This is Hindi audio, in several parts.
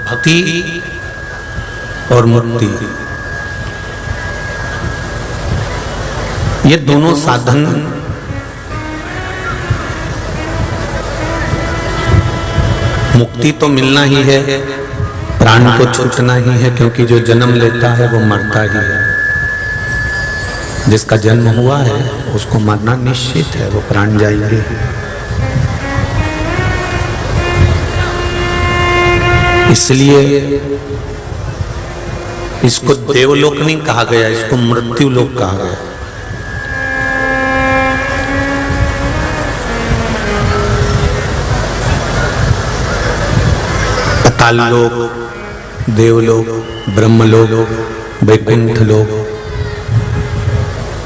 भक्ति और मुक्ति, ये दोनों साधन मुक्ति तो मिलना ही है, प्राण को छूटना ही है, क्योंकि जो जन्म लेता है वो मरता ही है। जिसका जन्म हुआ है उसको मरना निश्चित है, वो प्राण जाएंगे। इसलिए इसको देवलोक नहीं कहा गया, इसको मृत्यु लोक कहा गया। पाताल लोक, देवलोक, ब्रह्मलोक, वैकुंठ लोक,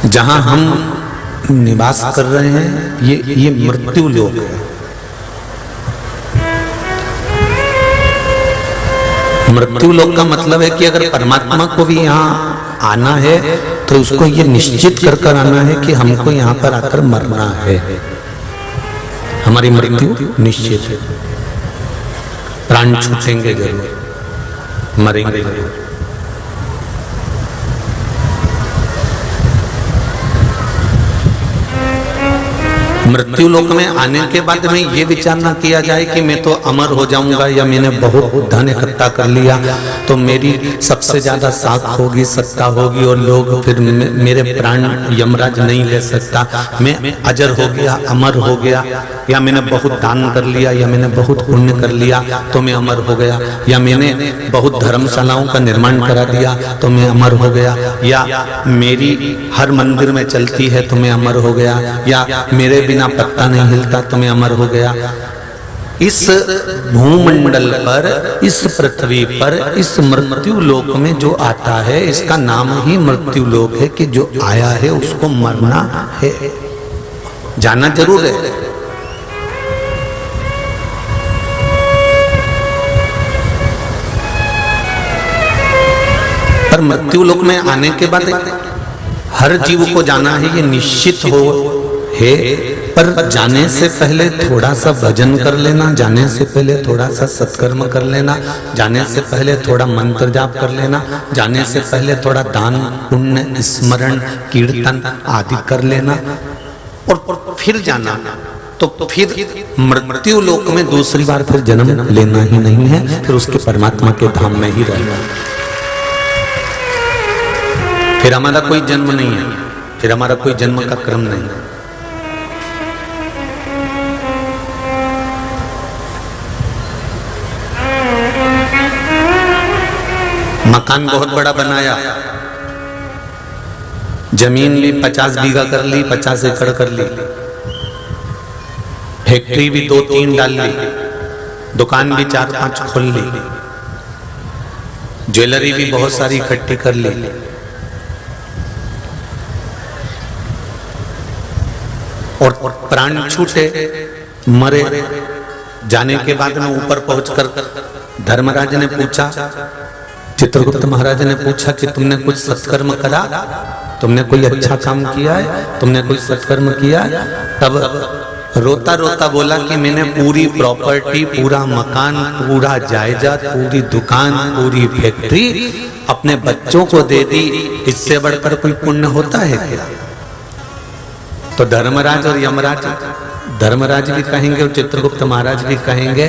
जहां हम निवास कर रहे हैं ये मृत्यु लोक है। मृत्यु लोक का मतलब है कि अगर परमात्मा को भी यहाँ आना है तो उसको ये निश्चित कर आना है कि हमको यहाँ पर आकर मरना है, हमारी मृत्यु निश्चित है। प्राण छूटेंगे जरूर, मरेंगे जरूर। मृत्यु लोक में आने के बाद में ये विचार ना किया जाए कि मैं तो अमर हो जाऊंगा, या मैंने बहुत धन इकट्ठा कर लिया तो मेरी सबसे ज्यादा साख होगी, सत्ता होगी, और लोग फिर मेरे प्राण यमराज नहीं ले सकता, मैं अजर हो गया, अमर हो गया, या मैंने बहुत दान कर लिया, या मैंने बहुत पुण्य कर लिया तो मैं अमर हो गया, या मैंने बहुत धर्मशालाओं का निर्माण करा दिया तो मैं अमर हो गया, या मेरी हर मंदिर में चलती है तो मैं अमर हो गया, या मेरे बिना पत्ता नहीं हिलता तो मैं अमर हो गया। इस भूमंडल पर, इस पृथ्वी पर, इस मृत्यु लोक में जो आता है इसका नाम ही मृत्यु लोक है, कि जो आया है उसको मरना है, जाना जरूर है। पर मृत्यु लोक में आने के बाद हर जीव को जाना है, ये निश्चित हो है। पर जाने से पहले थोड़ा सा भजन कर लेना, जाने से पहले थोड़ा सा सत्कर्म कर लेना, जाने से पहले थोड़ा मंत्र जाप कर लेना, जाने से पहले थोड़ा दान पुण्य स्मरण कीर्तन आदि कर लेना, और फिर जाना। तो फिर मृत्यु लोक में दूसरी बार फिर जन्म लेना ही नहीं है, फिर उसके परमात्मा के धाम में ही रहना। फिर हमारा कोई जन्म नहीं है, फिर हमारा कोई जन्म का क्रम नहीं है। मकान बहुत बड़ा बनाया, जमीन ली 50 बीघा कर ली, 50 एकड़ कर ली, फैक्ट्री भी 2-3 डाल ली, दुकान भी 4-5 खोल ली, ज्वेलरी भी बहुत सारी इकट्ठी कर ली, और प्राण छूटे, मरे। जाने के बाद में ऊपर पहुंचकर धर्मराज ने पूछा, चित्रगुप्त महाराज ने पूछा कि तुमने कुछ सत्कर्म करा, तुमने कोई अच्छा काम किया है, तुमने कोई सत्कर्म किया है? तब रोता रोता बोला कि मैंने पूरी प्रॉपर्टी, पूरा मकान, पूरा जायदाद, पूरी दुकान, पूरी फैक्ट्री अपने बच्चों को दे दी, इससे बढ़कर कोई पुण्य होता है क्या? तो धर्मराज और यमराज, धर्मराज भी कहेंगे और चित्रगुप्त महाराज भी कहेंगे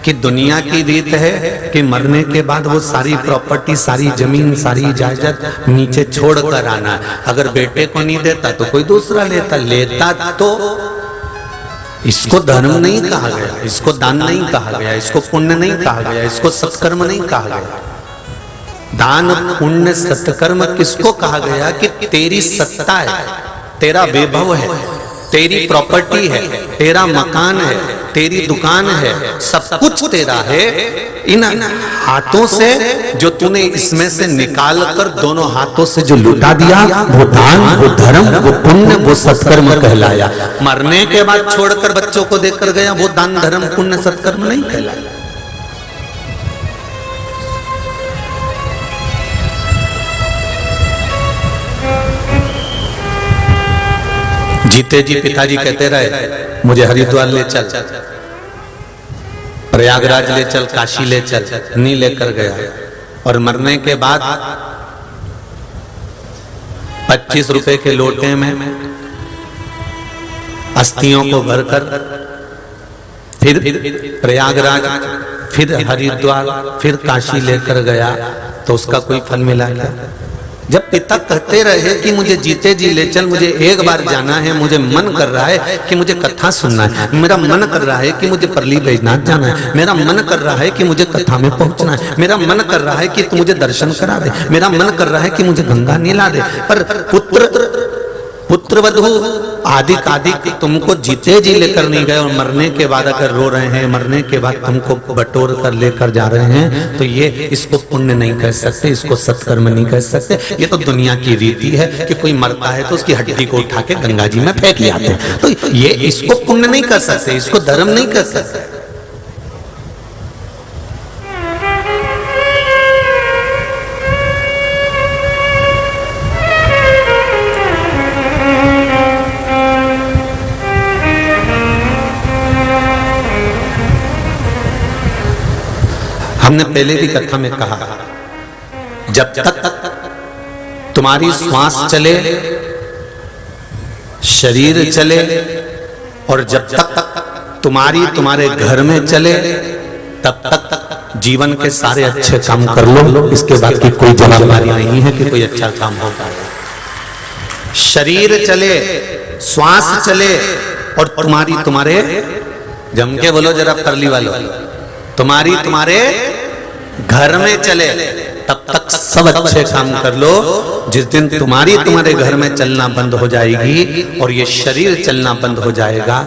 कि दुनिया की रीत है कि मरने के बाद वो सारी प्रॉपर्टी, सारी जमीन, सारी जायदाद नीचे छोड़ कर आना है। अगर बेटे को नहीं देता तो कोई दूसरा लेता तो इसको धर्म नहीं कहा गया, इसको दान नहीं कहा गया, इसको पुण्य नहीं कहा गया, इसको सत्कर्म नहीं कहा गया। दान पुण्य सत्कर्म किसको कहा गया? कि तेरी सत्ता है, तेरा वैभव है, तेरी प्रॉपर्टी है, तेरा मकान है, तेरी दुकान है, सब कुछ तेरा है। इन हाथों से जो तूने इसमें से निकाल कर दोनों हाथों से जो लुटा दिया, वो दान, वो धर्म, वो पुण्य, वो सत्कर्म कहलाया। मरने के बाद छोड़कर बच्चों को देकर गया, वो दान धर्म पुण्य सत्कर्म नहीं कहलाया। जीते जी पिताजी कहते रहे मुझे हरिद्वार ले चल, प्रयागराज ले चल, काशी ले चल, नहीं लेकर गया। और मरने के बाद 25 रुपए के लोटे में अस्थियों को भरकर फिर प्रयागराज, फिर हरिद्वार, फिर काशी लेकर गया, तो उसका कोई फल मिला क्या? जब पिता कहते रहे कि मुझे जीते जी ले चल, मुझे एक बार जाना है, मुझे मन कर रहा है कि मुझे कथा सुनना है, मेरा मन कर रहा है कि मुझे परली बैजनाथ जाना है, मेरा मन कर रहा है कि मुझे कथा में पहुंचना है, मेरा मन कर रहा है कि तू मुझे दर्शन करा दे, मेरा मन कर रहा है कि मुझे गंगा नहला दे, पर पुत्रवधू आदि तुमको जीते जी लेकर नहीं गए, और मरने के बाद अगर रो रहे हैं, मरने के बाद तुमको बटोर कर लेकर जा रहे हैं, तो ये इसको पुण्य नहीं कह सकते, इसको सत्कर्म नहीं कह सकते। ये तो दुनिया की रीति है कि कोई मरता है तो उसकी हड्डी को उठा के गंगा जी में फेंक आते हैं, तो ये इसको पुण्य नहीं कर सकते, इसको धर्म नहीं कर सकते। हमने पहले भी कथा में कहा, जब तक तुम्हारी श्वास चले, शरीर चले, और जब तक तुम्हारे घर में चले, तब तक जीवन के सारे अच्छे काम कर लो। इसके बाद की कोई जवाबदारी नहीं है कि कोई अच्छा काम होगा। शरीर चले, श्वास चले, और तुम्हारे जम के बोलो जरा परली वालों, तुम्हारे घर में चले, तब तक सब अच्छे काम कर लो। जिस दिन तुम्हारे घर में चलना बंद हो जाएगी और ये शरीर चलना बंद हो जाएगा,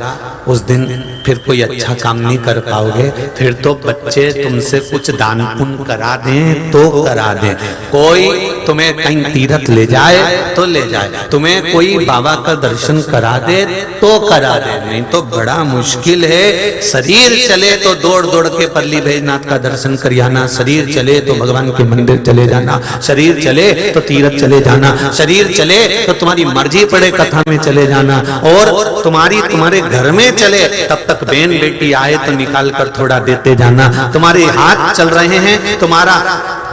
उस दिन फिर कोई अच्छा काम नहीं कर पाओगे। फिर तो बच्चे तुमसे कुछ दान पुण्य करा दें तो करा दें, कोई तुम्हें कहीं तीर्थ ले जाए तो ले जाए, तुम्हें कोई बाबा का दर्शन करा दे तो करा दे, नहीं तो बड़ा मुश्किल है। शरीर चले तो दौड़ दौड़ के परली बैजनाथ का दर्शन कर आना, शरीर चले तो भगवान के मंदिर चले जाना, शरीर चले तो तीर्थ चले जाना, शरीर चले तो तुम्हारी मर्जी पड़े कथा में चले जाना, और तुम्हारे घर में चले तब तक बहन बेटी आए तो निकाल कर थोड़ा देते जाना। तुम्हारे हाथ चल रहे हैं, तुम्हारा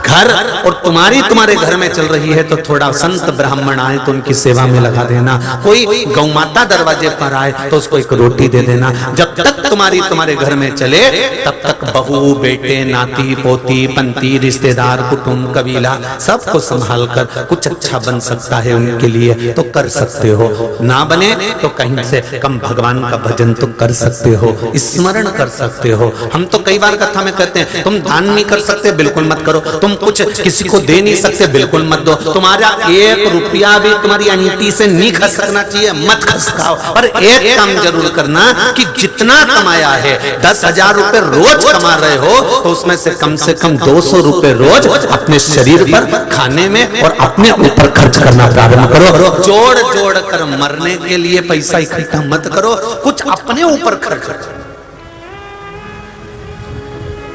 घर और तुम्हारे घर में चल रही है तो थोड़ा संत ब्राह्मण आए तो उनकी सेवा में लगा देना, कोई गौ माता दरवाजे पर आए तो उसको एक रोटी दे देना। जब तक तुम्हारे घर में चले तब तक बहू बेटे नाती पोती पंती रिश्तेदार कुटुंब कबीला सबको संभाल कर कुछ अच्छा बन सकता है उनके लिए तो कर सकते हो, ना बने तो कहीं से कम भगवान का भजन तो कर सकते हो, स्मरण कर सकते हो। हम तो कई बार कथा में कहते हैं तुम दान नहीं कर सकते, बिल्कुल मत करो, तुम कुछ किसी को दे नहीं सकते, बिल्कुल मत दो, तुम्हारा 1 रुपया भी तुम्हारी अंगूठी से नहीं खसकना चाहिए, मत खसकाओ। पर एक काम जरूर करना कि जितना कमाया है 10,000 रुपए रोज कमा रहे हो तो उसमें से कम 200 रुपए रोज अपने शरीर पर खाने में और अपने ऊपर खर्च करना प्रारंभ करो। जोड़ कर मरने के लिए पैसा इकट्ठा मत करो, कुछ अपने ऊपर खर्च करो।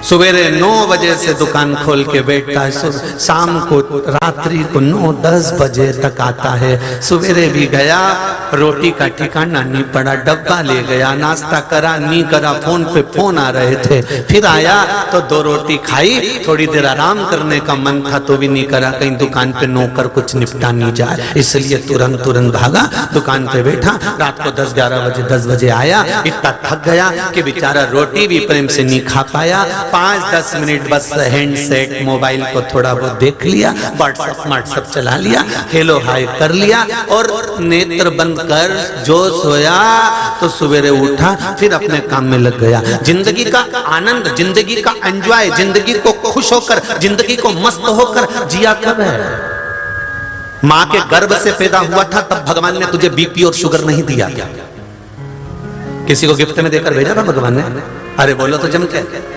सवेरे 9 बजे से दुकान खोल के बैठता है, शाम को रात्रि को 9-10 बजे तक आता है। सवेरे भी गया, रोटी का ठिकाना नहीं पड़ा, डब्बा ले गया, नाश्ता करा नहीं करा, फोन पे फोन आ रहे थे, फिर आया तो 2 रोटी खाई, थोड़ी देर आराम करने का मन था तो भी नहीं करा, कहीं दुकान पे नौकर कुछ निपटा नहीं जाए, इसलिए तुरंत भागा, दुकान पे बैठा। रात को 10 बजे आया, इतना थक गया कि बेचारा रोटी भी प्रेम से नहीं खा पाया। 5-10 मिनट बस हैंडसेट मोबाइल को थोड़ा बहुत देख लिया, व्हाट्सएप चला लिया, हेलो हाय कर लिया और नेत्र बंद कर जो सोया तो सवेरे उठा, फिर अपने काम में लग गया। जिंदगी का आनंद, जिंदगी का एंजॉय, जिंदगी को खुश होकर, जिंदगी को मस्त होकर जिया कब है? माँ के गर्भ से पैदा हुआ था तब भगवान ने तुझे बीपी और शुगर नहीं दिया क्या? किसी को गिफ्ट में देकर भेजा था भगवान ने? अरे बोलो तो जम के।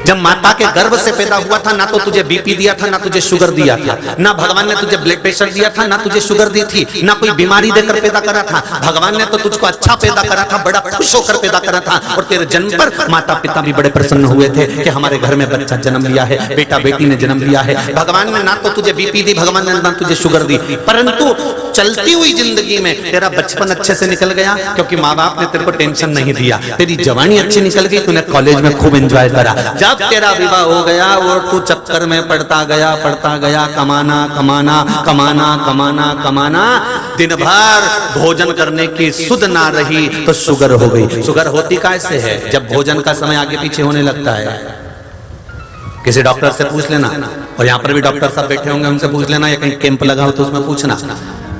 जब माता के गर्भ से पैदा हुआ था ना तो तुझे बीपी दिया था ना तुझे शुगर दिया था, ना भगवान ने तुझे ब्लड प्रेशर दिया था ना तुझे शुगर दी थी, ना कोई बीमारी देकर पैदा करा था। भगवान ने तो तुझको अच्छा पैदा करा था, बड़ा खुश होकर पैदा करा था, और तेरे जन्म पर माता पिता भी बड़े प्रसन्न हुए थे कि हमारे घर में बच्चा जन्म लिया है, बेटा बेटी ने जन्म लिया है। भगवान ने ना तो तुझे बीपी दी, भगवान ने ना तुझे शुगर दी, परंतु चलती हुई जिंदगी में तेरा बचपन अच्छे से निकल गया क्योंकि माँ बाप ने तेरे को टेंशन नहीं दिया, तेरी जवानी अच्छी निकल गई, तूने कॉलेज में खूब एंजॉय करा। जब तेरा विवाह हो गया और तू चक्कर में पड़ता गया, कमाना कमाना कमाना कमाना कमाना, दिन भर भोजन करने की सुध ना रही तो शुगर हो गई। शुगर होती कैसे है? जब भोजन का समय आगे पीछे होने लगता है। किसी डॉक्टर से पूछ लेना, और यहाँ पर भी डॉक्टर साहब बैठे होंगे, उनसे पूछ लेना, या कहीं कैंप लगा हो तो उसमें पूछना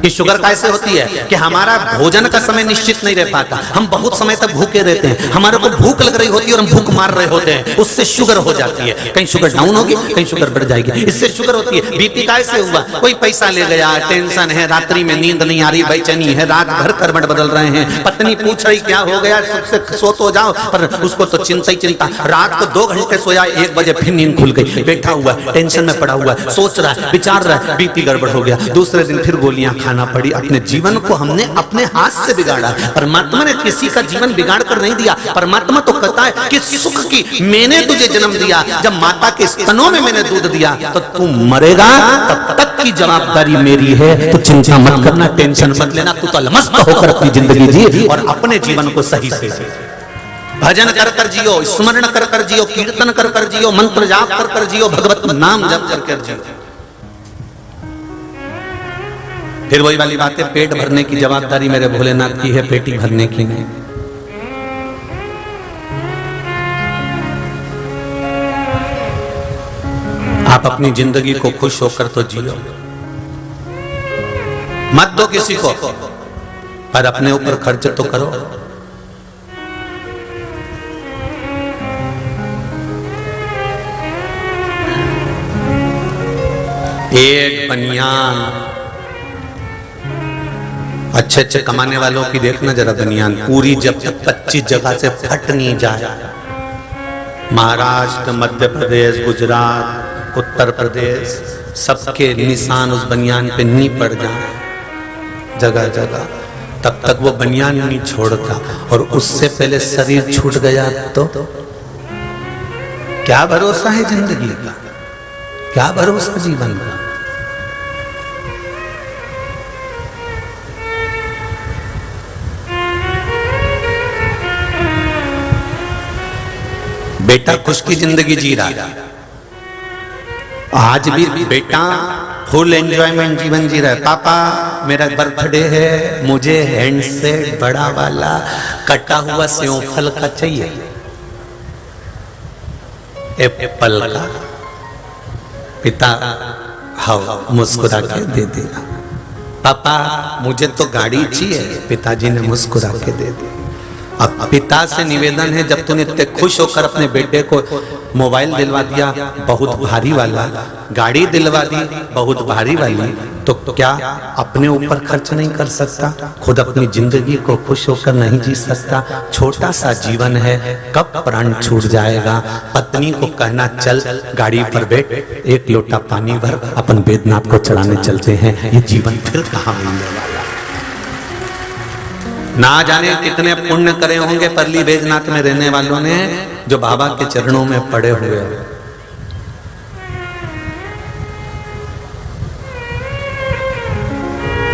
कि शुगर कैसे होती है। कि हमारा भोजन का समय निश्चित नहीं रह पाता, हम बहुत समय तक भूखे रहते हैं, हमारे को भूख लग रही होती है और हम भूख मार रहे होते हैं, उससे शुगर हो जाती है। कहीं शुगर डाउन होगी, कहीं शुगर बढ़ जाएगी, इससे शुगर होती है। बीपी कैसे हुआ? कोई पैसा ले गया, टेंशन है, रात्रि में नींद नहीं आ रही, बेचैनी है, रात भर करवट बदल रहे हैं, पत्नी पूछ रही क्या हो गया, सबसे सो तो जाओ, पर उसको तो चिंता ही चिंता। रात को 2 घंटे सोया, 1 बजे फिर नींद खुल गई, बैठा हुआ टेंशन में पड़ा हुआ, सोच रहा है, विचार रहा है, बीपी गड़बड़ हो गया। दूसरे दिन फिर गोलियां खाना पड़ी। अपने जीवन को हमने अपने हाथ से बिगाड़ा। परमात्मा ने किसी का जीवन बिगाड़ कर नहीं दिया। परमात्मा तो कहता है कि सुख की मैंने तुझे जन्म दिया, जब माता के स्तनों में मैंने दूध दिया, तो तू मरेगा तब तक की जवाबदारी मेरी है। तो चिंता मत करना, टेंशन मत लेना, तू तो अलमस्त होकर अपनी जिंदगी जी और अपने जीवन को सही से भजन कर कर जियो, स्मरण कर कर जियो, कीर्तन कर कर जियो, मंत्र जाप कर कर जियो, भगवत नाम जप कर कर जियो। फिर वही वाली बात है, पेट भरने की जवाबदारी मेरे भोलेनाथ की है, पेटी भरने की नहीं। आप अपनी जिंदगी को खुश होकर तो जियो, मत दो किसी को, पर अपने ऊपर खर्च तो करो। एक बनियान, अच्छे अच्छे कमाने वालों की देखना जरा बनियान, पूरी जब तक 25 जगह से फट नहीं जाए, महाराष्ट्र, मध्य प्रदेश, गुजरात, उत्तर प्रदेश, सबके निशान उस बनियान पे नहीं पड़ जाए जगह जगह, तब तक वो बनियान नहीं छोड़ता। और उससे पहले शरीर छूट गया तो क्या भरोसा है जिंदगी का, क्या भरोसा जीवन का। बेटा खुश की जिंदगी जी रहा है, आज भी बेटा फुल एंजॉयमेंट जीवन जी रहा है। पापा मेरा बर्थडे है, मुझे हैंडसेट बड़ा वाला कटा हुआ सेवफल का चाहिए, एप्पल का। पिता हाँ मुस्कुरा के दे दिया। पापा मुझे तो गाड़ी चाहिए, पिताजी ने मुस्कुरा के दे दी। अब पिता से निवेदन है, जब तूने इतने खुश होकर अपने बेटे को मोबाइल दिलवा दिया बहुत भारी वाला, गाड़ी दिलवा दी बहुत भारी वाली, तो क्या अपने ऊपर खर्च नहीं कर सकता? खुद अपनी जिंदगी को खुश होकर नहीं जी सकता? छोटा सा जीवन है, कब प्राण छूट जाएगा। पत्नी को कहना चल गाड़ी पर बैठ, 1 लोटा पानी भर, अपन वेदनाथ को चढ़ाने चलते हैं, ये जीवन फिर कहाँ मिलने वाला। ना जाने कितने पुण्य करे होंगे परली बैजनाथ में रहने वालों ने, जो बाबा के चरणों में पड़े हुए हैं।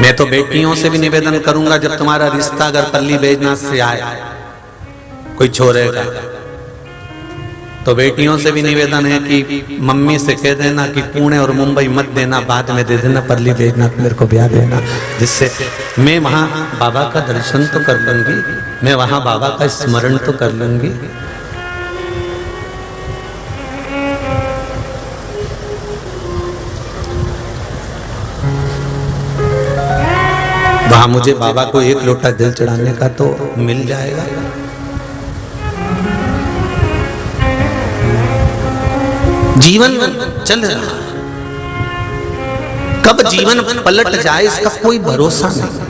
मैं तो बेटियों से भी निवेदन करूंगा, जब तुम्हारा रिश्ता अगर परली बैजनाथ से आए कोई छोरे का, तो बेटियों से भी निवेदन है कि मम्मी से कह देना कि पुणे और मुंबई मत देना, बाद में दे देना, परली बैजनाथ मेरे को ब्याह देना, जिससे मैं वहां बाबा का दर्शन तो कर लूंगी, मैं वहां बाबा का स्मरण तो कर लूंगी। वहां मुझे बाबा को 1 लोटा जल चढ़ाने का तो मिल जाएगा। जीवन चल रहा है, कब जीवन पलट जाए इसका कोई भरोसा नहीं।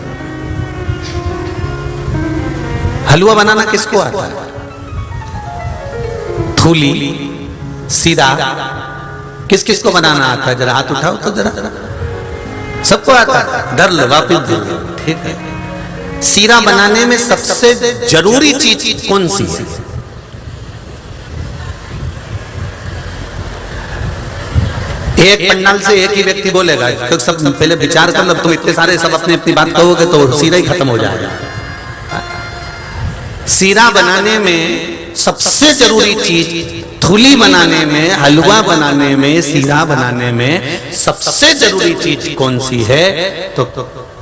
हलवा बनाना किसको आता है? थूली, सीरा, किस किस को बनाना आता है? जरा हाथ उठाओ तो जरा, सबको आता है। डर लो, वापिस दो, ठीक है। सीरा बनाने में सबसे जरूरी चीज कौन सी है? एक पंडाल से एक ही व्यक्ति बोलेगा, तो सब पहले विचार कर लो। तुम इतने सारे सब अपनी अपनी बात कहोगे तो सीरा ही खत्म हो जाएगा। सीरा बनाने में सबसे जरूरी चीज, थूली बनाने में, हलवा बनाने में, सीरा बनाने में सबसे जरूरी चीज कौन सी है? तो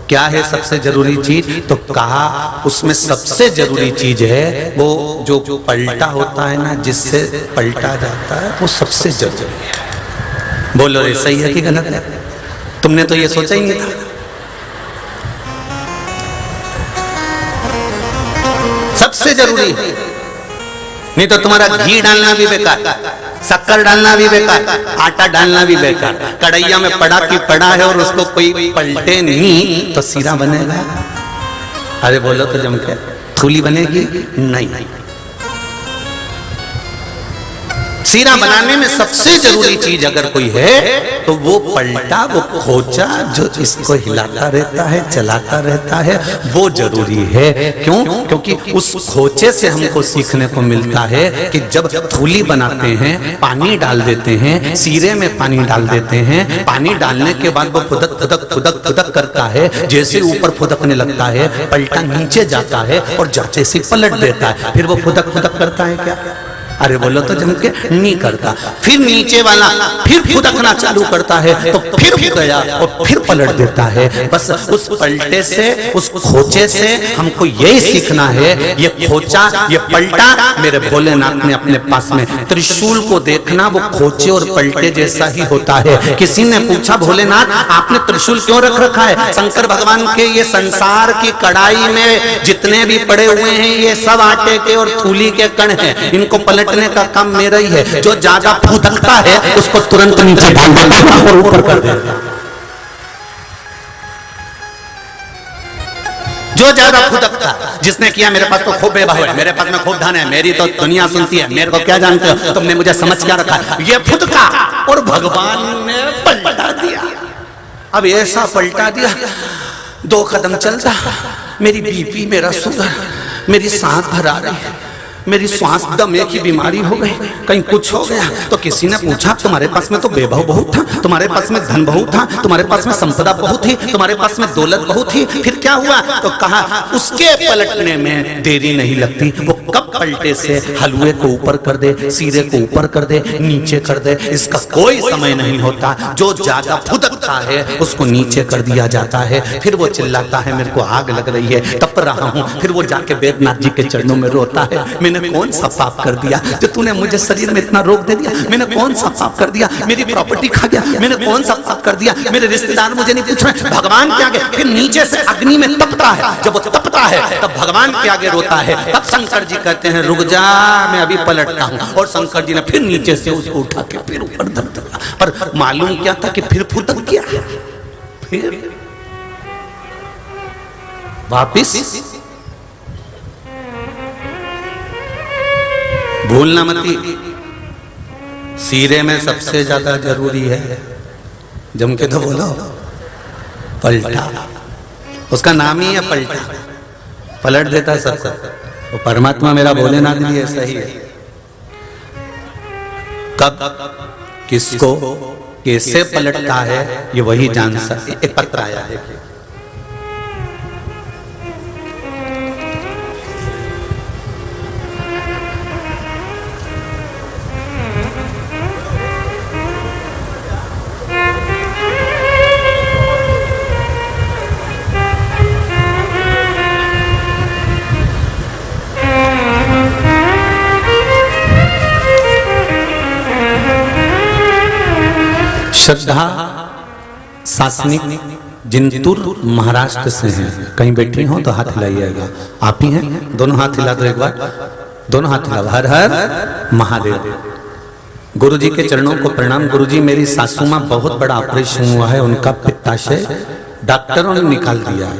क्या है सबसे जरूरी चीज? तो कहा उसमें सबसे जरूरी चीज है वो जो पलटा होता है ना, जिससे पलटा जाता है, वो सबसे जरूरी है। बोलो रे, सही है कि गलत है? तुमने तो ये सोचा ही नहीं था। सबसे जरूरी है, नहीं तो तुम्हारा घी डालना भी बेकार, शक्कर डालना भी बेकार, आटा डालना भी बेकार। कढ़ैया में पड़ा की पड़ा है और उसको कोई पलटे नहीं तो सीरा बनेगा? अरे बोलो तो जम के, थूली बनेगी? नहीं। सीरा बनाने में सबसे जरूरी चीज अगर कोई है तो वो पलटा, वो खोचा जो इसको हिलाता रहता है, चलाता रहता है, वो जरूरी है। क्यों? क्योंकि उस खोचे से हमको सीखने को मिलता है कि जब थूली बनाते हैं, पानी डाल देते हैं, सीरे में पानी डाल देते हैं, पानी डालने के बाद वो फुदक फुदक फुदक फुदक करता है। जैसे ऊपर फुदकने लगता है, पलटा नीचे जाता है और जाते से पलट देता है। फिर वो फुदक फुदक करता है क्या? अरे बोलो तो जम के, नहीं करता। फिर नीचे वाला फिर फुदकना चालू करता है तो फिर गया और फिर पलट देता है। बस उस पलटे से, उस खोचे से हमको यही सीखना है। ये खोचा, ये पलटा मेरे भोलेनाथ ने अपने पास में, त्रिशूल को देखना वो खोचे और पलटे जैसा ही होता है। किसी ने पूछा, भोलेनाथ आपने त्रिशूल क्यों रख रखा है? शंकर भगवान के ये संसार की कढ़ाई में जितने भी पड़े हुए हैं ये सब आटे के और थूली के कण हैं, इनको पलटने का काम मेरा ही है। जो ज्यादा फुदकता है उसको तुरंत नीचे डाल देता और ऊपर कर देता। जो ज्यादा फुदकता, जिसने किया मेरे पास तो खूब बेभाव है, मेरे पास में खूब धन है, मेरी तो दुनिया सुनती है, मेरे को क्या जानते हो, तुमने मुझे समझ क्या रखा? ये फुदका और भगवान ने पलटा दिया। अब ऐसा पलटा दिया, 2 कदम चलता, मेरी बीपी, मेरा शुगर, मेरी सांस भर आ रही है, मेरी श्वास दमे की बीमारी हो गई, कहीं कुछ हो गया। तो किसी ने पूछा, तुम्हारे पास में तो वैभव बहुत था, तुम्हारे पास में धन बहुत था, तुम्हारे पास में संपदा बहुत थी, तुम्हारे पास में दौलत बहुत थी, फिर क्या हुआ? तो कहा उसके पलटने में देरी नहीं लगती। वो कब पलटे से हलवे को ऊपर कर दे, सीरे को ऊपर कर दे, नीचे कर दे, इसका कोई समय नहीं होता। जो ज्यादा फुदकता है उसको नीचे कर दिया जाता है। फिर वो चिल्लाता है, मेरे को आग लग रही है, तप रहा हूँ। फिर वो जाके वैद्यनाथ जी के चरणों में रोता है, मैंने कौन सा पाप कर दिया जो तूने मुझे शरीर में इतना रोग दे दिया? मैंने कौन सा पाप कर दिया? मेरी प्रॉपर्टी खा गया, मैंने कौन सा पाप कर दिया? मेरे रिश्तेदार मुझे नहीं पूछ रहे। भगवान के आगे फिर नीचे से अग्नि में तपता है, जब वो तपता है तब भगवान के आगे रोता है। तब शंकर जी कहते हैं, रुक जा, मैं अभी पलटता हूँ। और शंकर जी ने फिर नीचे से उसको उठा के फिर ऊपर धर दिया। पर मालूम क्या था कि फिर फुदक गया, फिर वापिस। भूलना मती, सीरे में सबसे ज्यादा जरूरी है, जम के तो बोलो, पलटा। उसका नाम ही है पलटा, पलट देता है सबको। वो परमात्मा मेरा भोलेनाथ भी ऐसा ही है। कब किसको कैसे पलटता है ये वही जान सकते। एक पत्र आया है, श्रद्धा सासनिक जिंतूर महाराष्ट्र से हैं। कहीं बैठी हो तो हाथ हिलाइएगा। आप ही हैं? दोनों हाथ हिला दो एक बार, दोनों हाथ हिलाओ। हर हर महादेव। गुरु जी के चरणों को प्रणाम। गुरु जी, मेरी सासू माँ बहुत बड़ा ऑपरेशन हुआ है, उनका पित्ताशय डॉक्टरों ने निकाल दिया,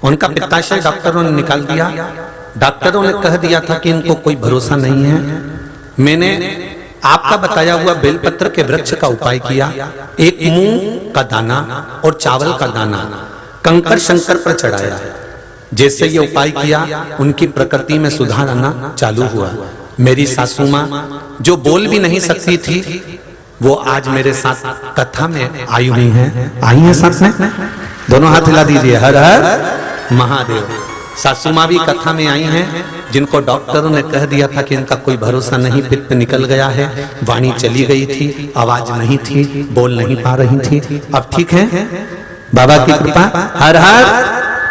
उनका पित्ताशय डॉक्टरों ने निकाल दिया। डॉक्टरों ने कह दिया था कि इनको कोई भरोसा नहीं है। मैंने आपका बताया हुआ बेलपत्र के वृक्ष का उपाय किया, एक मूंग का दाना और चावल का दाना कंकर शंकर पर चढ़ाया। जैसे ये उपाय किया उनकी प्रकृति में सुधार आना चालू हुआ। मेरी सासू माँ जो बोल भी नहीं सकती थी, वो आज मेरे साथ कथा में आई हुई हैं, आई हैं साथ में, दोनों हाथ हिला दीजिए, हर हर महादेव। सासू माँ भी कथा में आई हैं, जिनको डॉक्टरों ने कह दिया था कि इनका कोई भरोसा नहीं, पित्त निकल गया है, वाणी चली गई थी, आवाज नहीं थी, बोल नहीं पा रही थी, अब ठीक है बाबा की कृपा, हर हर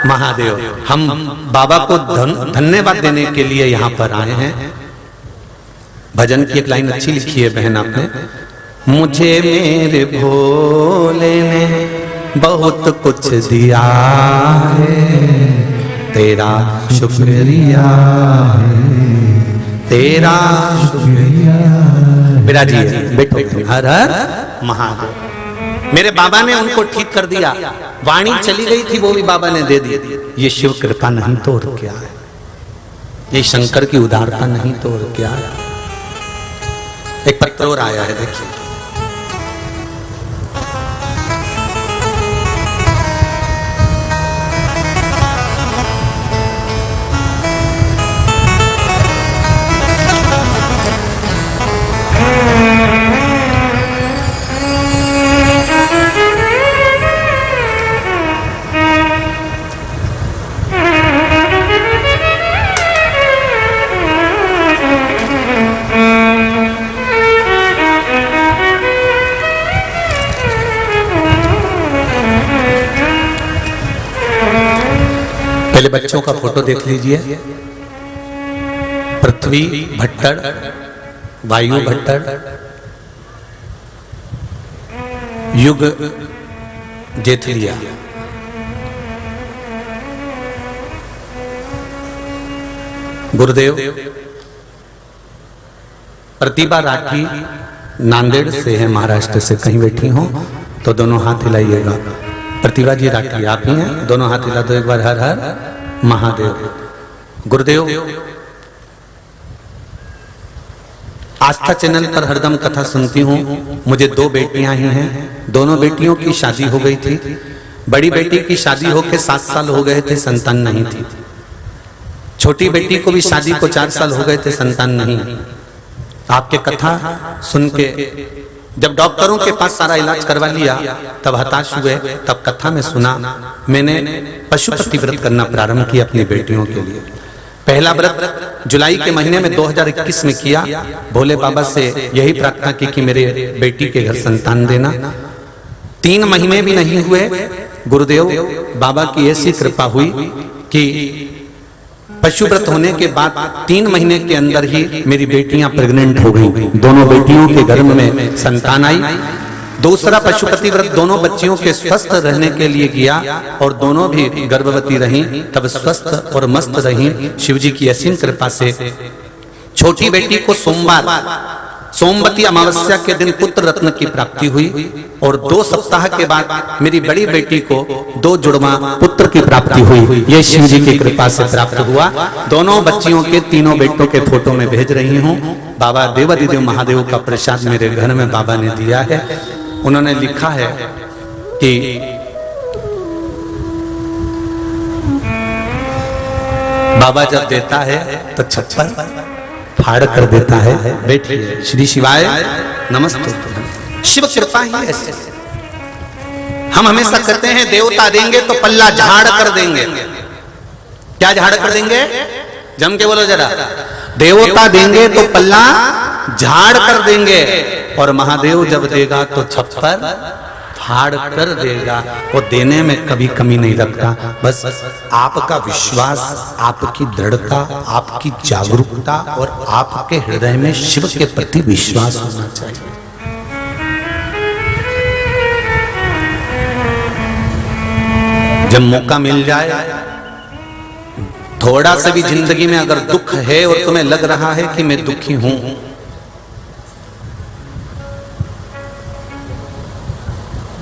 महादेव। हम बाबा को धन्यवाद देने के लिए यहाँ पर आए हैं। भजन की एक लाइन अच्छी लिखी है बहन आपने, मुझे मेरे भोले ने बहुत कुछ दिया है, तेरा शुक्रिया है, तेरा शुक्रिया। बिराजिए बैठो, हर हर महादेव। मेरे बाबा ने उनको ठीक कर दिया, वाणी चली गई थी वो भी बाबा ने दे दी। ये शिव कृपा नहीं तो और क्या है, ये शंकर की उदारता नहीं तो और क्या है। एक पत्र और आया है, देखिए, पहले बच्चों का फोटो देख लीजिए। पृथ्वी भट्टर, वायु भट्टर, युग जेठलिया, गुरुदेव। प्रतिभा राठी नांदेड़ से है, महाराष्ट्र से, कहीं बैठी हो तो दोनों हाथ हिलाइएगा। प्रतिभा जी राठी आप ही हैं, दोनों हाथ हिला दो एक बार, हर हर महादेव। गुरुदेव, आस्था चैनल पर हरदम कथा सुनती हूँ। मुझे 2 बेटियां ही हैं, दोनों बेटियों की शादी हो गई थी। बड़ी बेटी की शादी होके 7 साल हो गए थे, संतान नहीं थी। छोटी बेटी को भी शादी को 4 साल हो गए थे, संतान नहीं। आपके कथा सुन के जब डॉक्टरों के पास सारा इलाज करवा लिया तब हताश हुए, तब कथा में सुना, मैंने पशुपति व्रत करना प्रारंभ किया अपनी बेटियों के लिए। पहला व्रत जुलाई के महीने में 2021 में किया। भोले बाबा से यही प्रार्थना की कि मेरे बेटी के घर संतान देना। 3 महीने भी नहीं हुए, गुरुदेव बाबा की ऐसी कृपा हुई कि पशु व्रत होने के बाद 3 महीने के अंदर ही मेरी बेटियां प्रेग्नेंट हो गईं। दोनों बेटियों के गर्भ में संतान आई। दूसरा पशुपति व्रत दोनों बच्चियों के स्वस्थ रहने के लिए किया और दोनों भी गर्भवती रहीं, तब स्वस्थ और मस्त रहीं शिव जी की असीम कृपा से। छोटी बेटी को सोमवार सोमवती अमावस्या के दिन पुत्र रत्न की प्राप्ति हुई और 2 सप्ताह के बाद मेरी बड़ी बेटी को 2 जुड़वा पुत्र की प्राप्ति हुई। ये शिव जी की कृपा से प्राप्त हुआ। दोनों बच्चियों के, तीनों बेटों के फोटो में भेज रही हूँ। बाबा देवाधिदेव महादेव का प्रसाद मेरे घर में बाबा ने दिया है। उन्होंने लिखा है कि बाबा जब देता है तो छप्पर फाड़ कर देता है। बैठिए। श्री शिवाय नमस्ते। शिव कृपा ही ऐसे। हम हमेशा कहते हैं देवता देंगे तो पल्ला झाड़ कर देंगे। क्या झाड़ कर देंगे? जम के बोलो जरा। देवता देंगे तो पल्ला झाड़ कर देंगे और महादेव जब देगा तो छप्पर फाड़ कर देगा। वो देने में कभी कमी नहीं रखता। बस आपका विश्वास, आपकी दृढ़ता, आपकी जागरूकता और आपके हृदय में शिव के प्रति विश्वास होना चाहिए। जब मौका मिल जाए, थोड़ा सा भी जिंदगी में अगर दुख है और तुम्हें लग रहा है कि मैं दुखी हूं,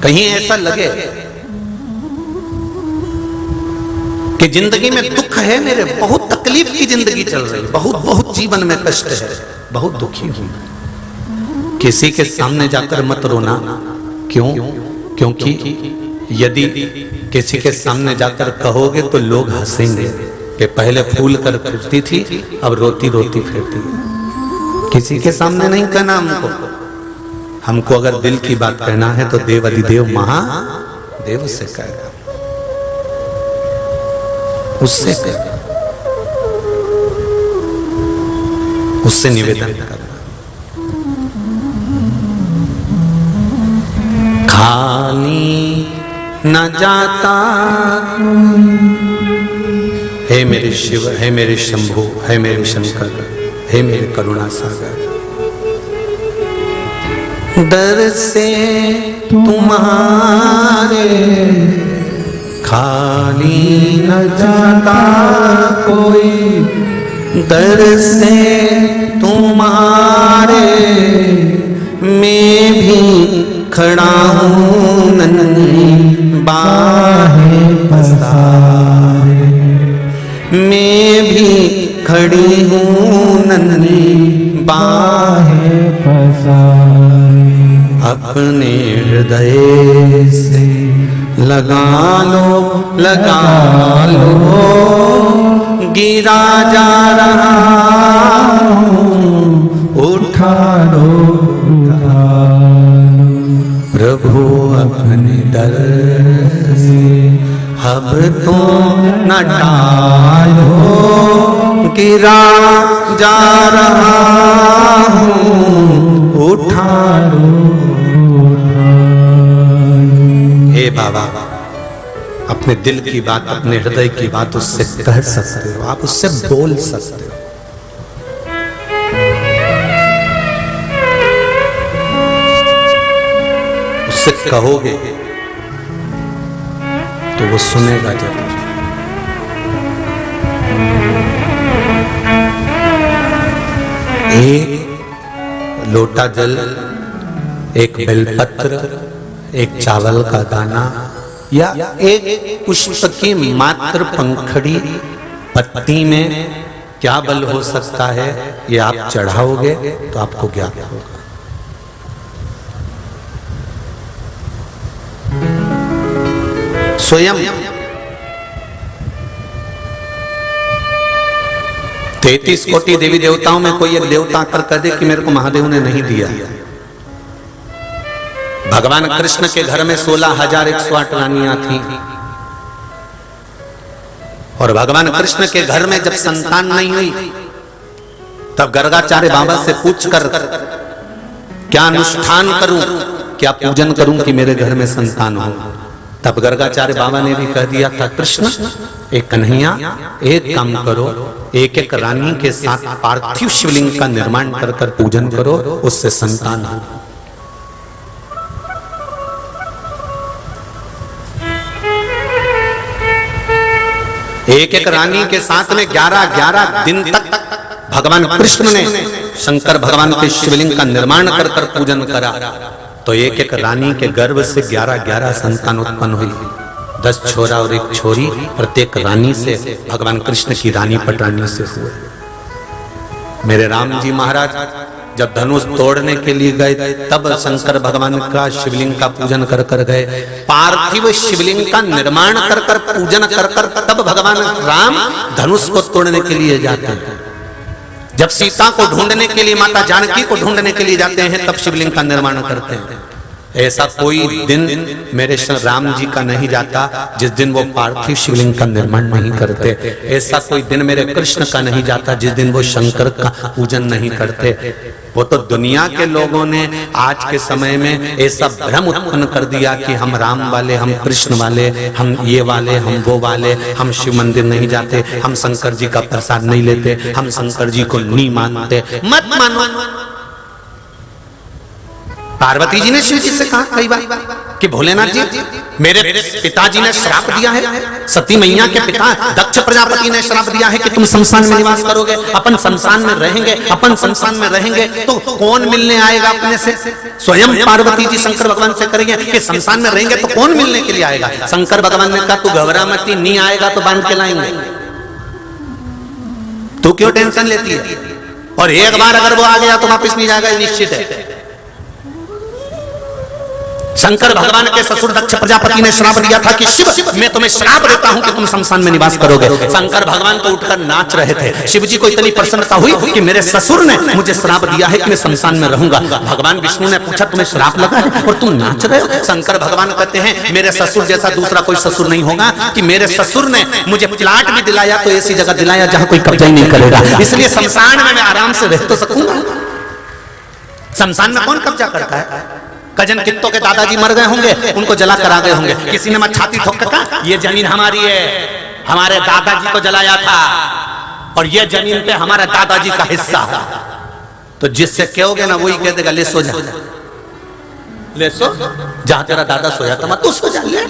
कहीं ऐसा लगे कि जिंदगी में दुख है, मेरे बहुत तकलीफ की जिंदगी चल रही, बहुत जीवन में कष्ट है, बहुत दुखी हूं, किसी के सामने जाकर मत रोना। क्यों? क्योंकि यदि किसी के सामने जाकर कहोगे तो लोग हंसेंगे कि पहले फूल कर फिरती थी, अब रोती रोती फिरती है। किसी के सामने नहीं कहना हमको। हमको अगर दिल की बात कहना है तो देव अधिदेव महादेव से कहेगा, उससे कहेगा, उससे निवेदन करना। खाली न जाता हे मेरे शिव, हे मेरे शंभु, हे मेरे शंकर, हे मेरे करुणा सागर, दर से तुम्हारे खाली न जाता कोई, दर से तुम्हारे मैं भी खड़ा हूँ नन्ही बाहें पसारे, मैं भी खड़ी हूँ नन्ही बाहें पसारे, अपने हृदय से लगा लो गिरा जा रहा हूँ, उठा लो प्रभु अपने दर से, अब तो न टालो गिरा जा रहा हूँ, उठा लो। हे बाबा, अपने दिल की बात, अपने हृदय की बात उससे कह सकते हो, आप उससे बोल सकते हो। उससे कहोगे तो वो सुनेगा जरूर। एक लोटा जल, एक बेलपत्र, एक चावल का दाना या एक पुष्प की मात्र पंखड़ी पत्ती में क्या बल हो सकता है, ये आप चढ़ाओगे तो आपको ज्ञात होगा। स्वयं 33 कोटि देवी देवताओं में कोई एक देवता आकर कह दे कि मेरे को महादेव ने नहीं दिया। भगवान कृष्ण के घर में 16,108 रानियां थी और भगवान कृष्ण के घर में जब संतान नहीं हुई तब गर्गाचार्य बाबा से पूछकर क्या अनुष्ठान करूं, क्या पूजन करूं कि मेरे घर में संतान हो। तब गर्गाचार्य बाबा ने भी कह दिया था, कृष्ण एक कन्हैया एक काम करो, एक एक रानी के साथ पार्थिव शिवलिंग का निर्माण कर कर पूजन करो, उससे संतान हो। एक एक रानी के साथ में 11-11 दिन तक भगवान कृष्ण ने शंकर भगवान के शिवलिंग का निर्माण कर कर पूजन करा, तो एक एक रानी के गर्भ से 11-11 संतान उत्पन्न हुई, 10 छोरा और 1 छोरी, प्रत्येक रानी से भगवान कृष्ण की रानी पटरानी से हुए। मेरे राम जी महाराज जब धनुष तोड़ने के लिए गए तब शंकर भगवान का शिवलिंग का पूजन कर कर गए, पार्थिव शिवलिंग का निर्माण कर कर पूजन कर कर तब भगवान राम धनुष को तोड़ने के लिए जाते हैं। जब सीता को ढूंढने के लिए, माता जानकी को ढूंढने के लिए जाते हैं तब शिवलिंग का निर्माण करते हैं। ऐसा कोई दिन मेरे राम जी का नहीं जाता जिस दिन वो पार्थिव शिवलिंग का निर्माण नहीं करते। ऐसा कोई दिन मेरे कृष्ण का नहीं जाता जिस दिन वो शंकर का पूजन नहीं करते। वो तो दुनिया के लोगों ने आज के समय में ऐसा भ्रम उत्पन्न कर दिया कि हम राम वाले, हम कृष्ण वाले, हम ये वाले, हम वो वाले, हम शिव मंदिर नहीं जाते, हम शंकर जी का प्रसाद नहीं लेते, हम शंकर जी को नहीं मानते। मत मानो। पार्वती जी ने शिव जी से कहा कई बार कि भोलेनाथ जी, मेरे पिताजी ने श्राप दिया है, सती मैया के पिता दक्ष प्रजापति ने श्राप दिया है कि तुम शमशान में निवास करोगे, अपन शमशान में रहेंगे, अपन शमशान में रहेंगे तो कौन मिलने आएगा अपने से। स्वयं पार्वती जी शंकर भगवान से करेंगे कि शमशान में रहेंगे तो कौन मिलने के लिए आएगा। शंकर भगवान ने कहा तू घबरा मत, नहीं आएगा तो बांध के लाएंगे, तू क्यों टेंशन लेती है। और एक बार अगर वो आ गया तो वापिस नहीं जाएगा, निश्चित है। शंकर भगवान के ससुर दक्ष प्रजापति ने श्राप दिया था कि शिव मैं तुम्हें श्राप देता हूं कि तुम शमशान में निवास करोगे। शंकर भगवान तो उठकर नाच रहे थे। शिव जी को इतनी प्रसन्नता हुई कि मेरे ससुर ने मुझे श्राप दिया है कि मैं शमशान में रहूंगा। भगवान विष्णु ने पूछा तुम्हें श्राप लगा है और तुम नाच रहे हो? शंकर भगवान कहते हैं मेरे ससुर जैसा दूसरा कोई ससुर नहीं होगा कि मेरे ससुर ने मुझे प्लाट भी दिलाया तो ऐसी जगह दिलाया जहां कोई कब्जा ही नहीं करेगा, इसलिए शमशान में मैं आराम से रह तो सकूंगा। शमशान में कौन कब्जा करता है? कजन कित्तों के दादाजी मर गए होंगे, उनको जला कर आ गए होंगे, किसी ने मत छाती ठोक कर कहा ये जमीन हमारी है, हमारे दादाजी को जलाया था और ये जमीन पे हमारे दादाजी का हिस्सा है। तो जिससे कहोगे ना वही कह देगा ले सो जा, ले सो, जहां तेरा दादा सोया था मत सो जा ले।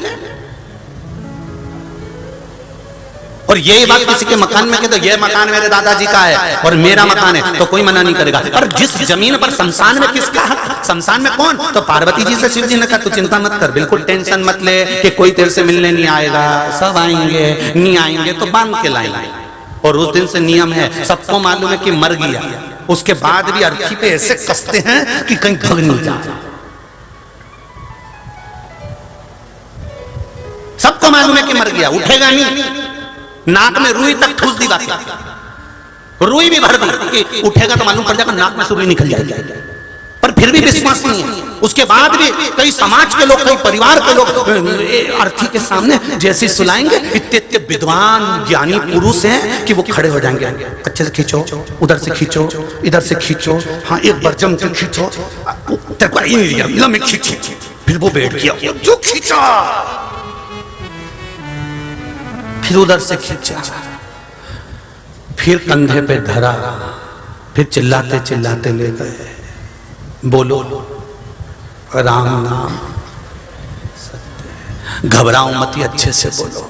और यही बात किसी के मकान में कह दो ये मकान मेरे दादाजी का है और मेरा मकान है तो कोई मना नहीं करेगा। और जिस जमीन पर शमशान में किसका हक? शमशान में कौन? तो पार्वती जी से शिव जी ने कहा तू चिंता मत कर, बिल्कुल टेंशन मत ले कि कोई तेरे से मिलने नहीं आएगा, सब आएंगे, नहीं आएंगे तो बांध के लाएंगे। और उस दिन से नियम है, सबको मालूम है कि मर गया, उसके बाद भी अर्थी पे ऐसे कसते हैं कि कहीं भग नहीं जाए। सबको मालूम है कि मर गया, उठेगा नहीं। नाक में रुई तक ठूस दी बात, रुई भी भर दी कि उठेगा तो मालूम पड़ जाएगा, नाक में से रुई निकल जाएगी, पर फिर भी विश्वास नहीं है। उसके बाद भी कई समाज के लोग, कई परिवार के लोग अर्थी के सामने जैसे सुलाएंगे, इतने विद्वान ज्ञानी पुरुष हैं कि वो खड़े हो जाएंगे, अच्छे से खींचो, उधर से खींचो, इधर से खींचो, हाँ एक बार जम के खींचो, में खींचो, फिर वो बैठ गया जो खींचा, फिर उधर से खींचा, फिर कंधे पे धरा, फिर चिल्लाते चिल्लाते ले गए, बोलो राम नाम सत्य, घबराओ मत, अच्छे से बोलो।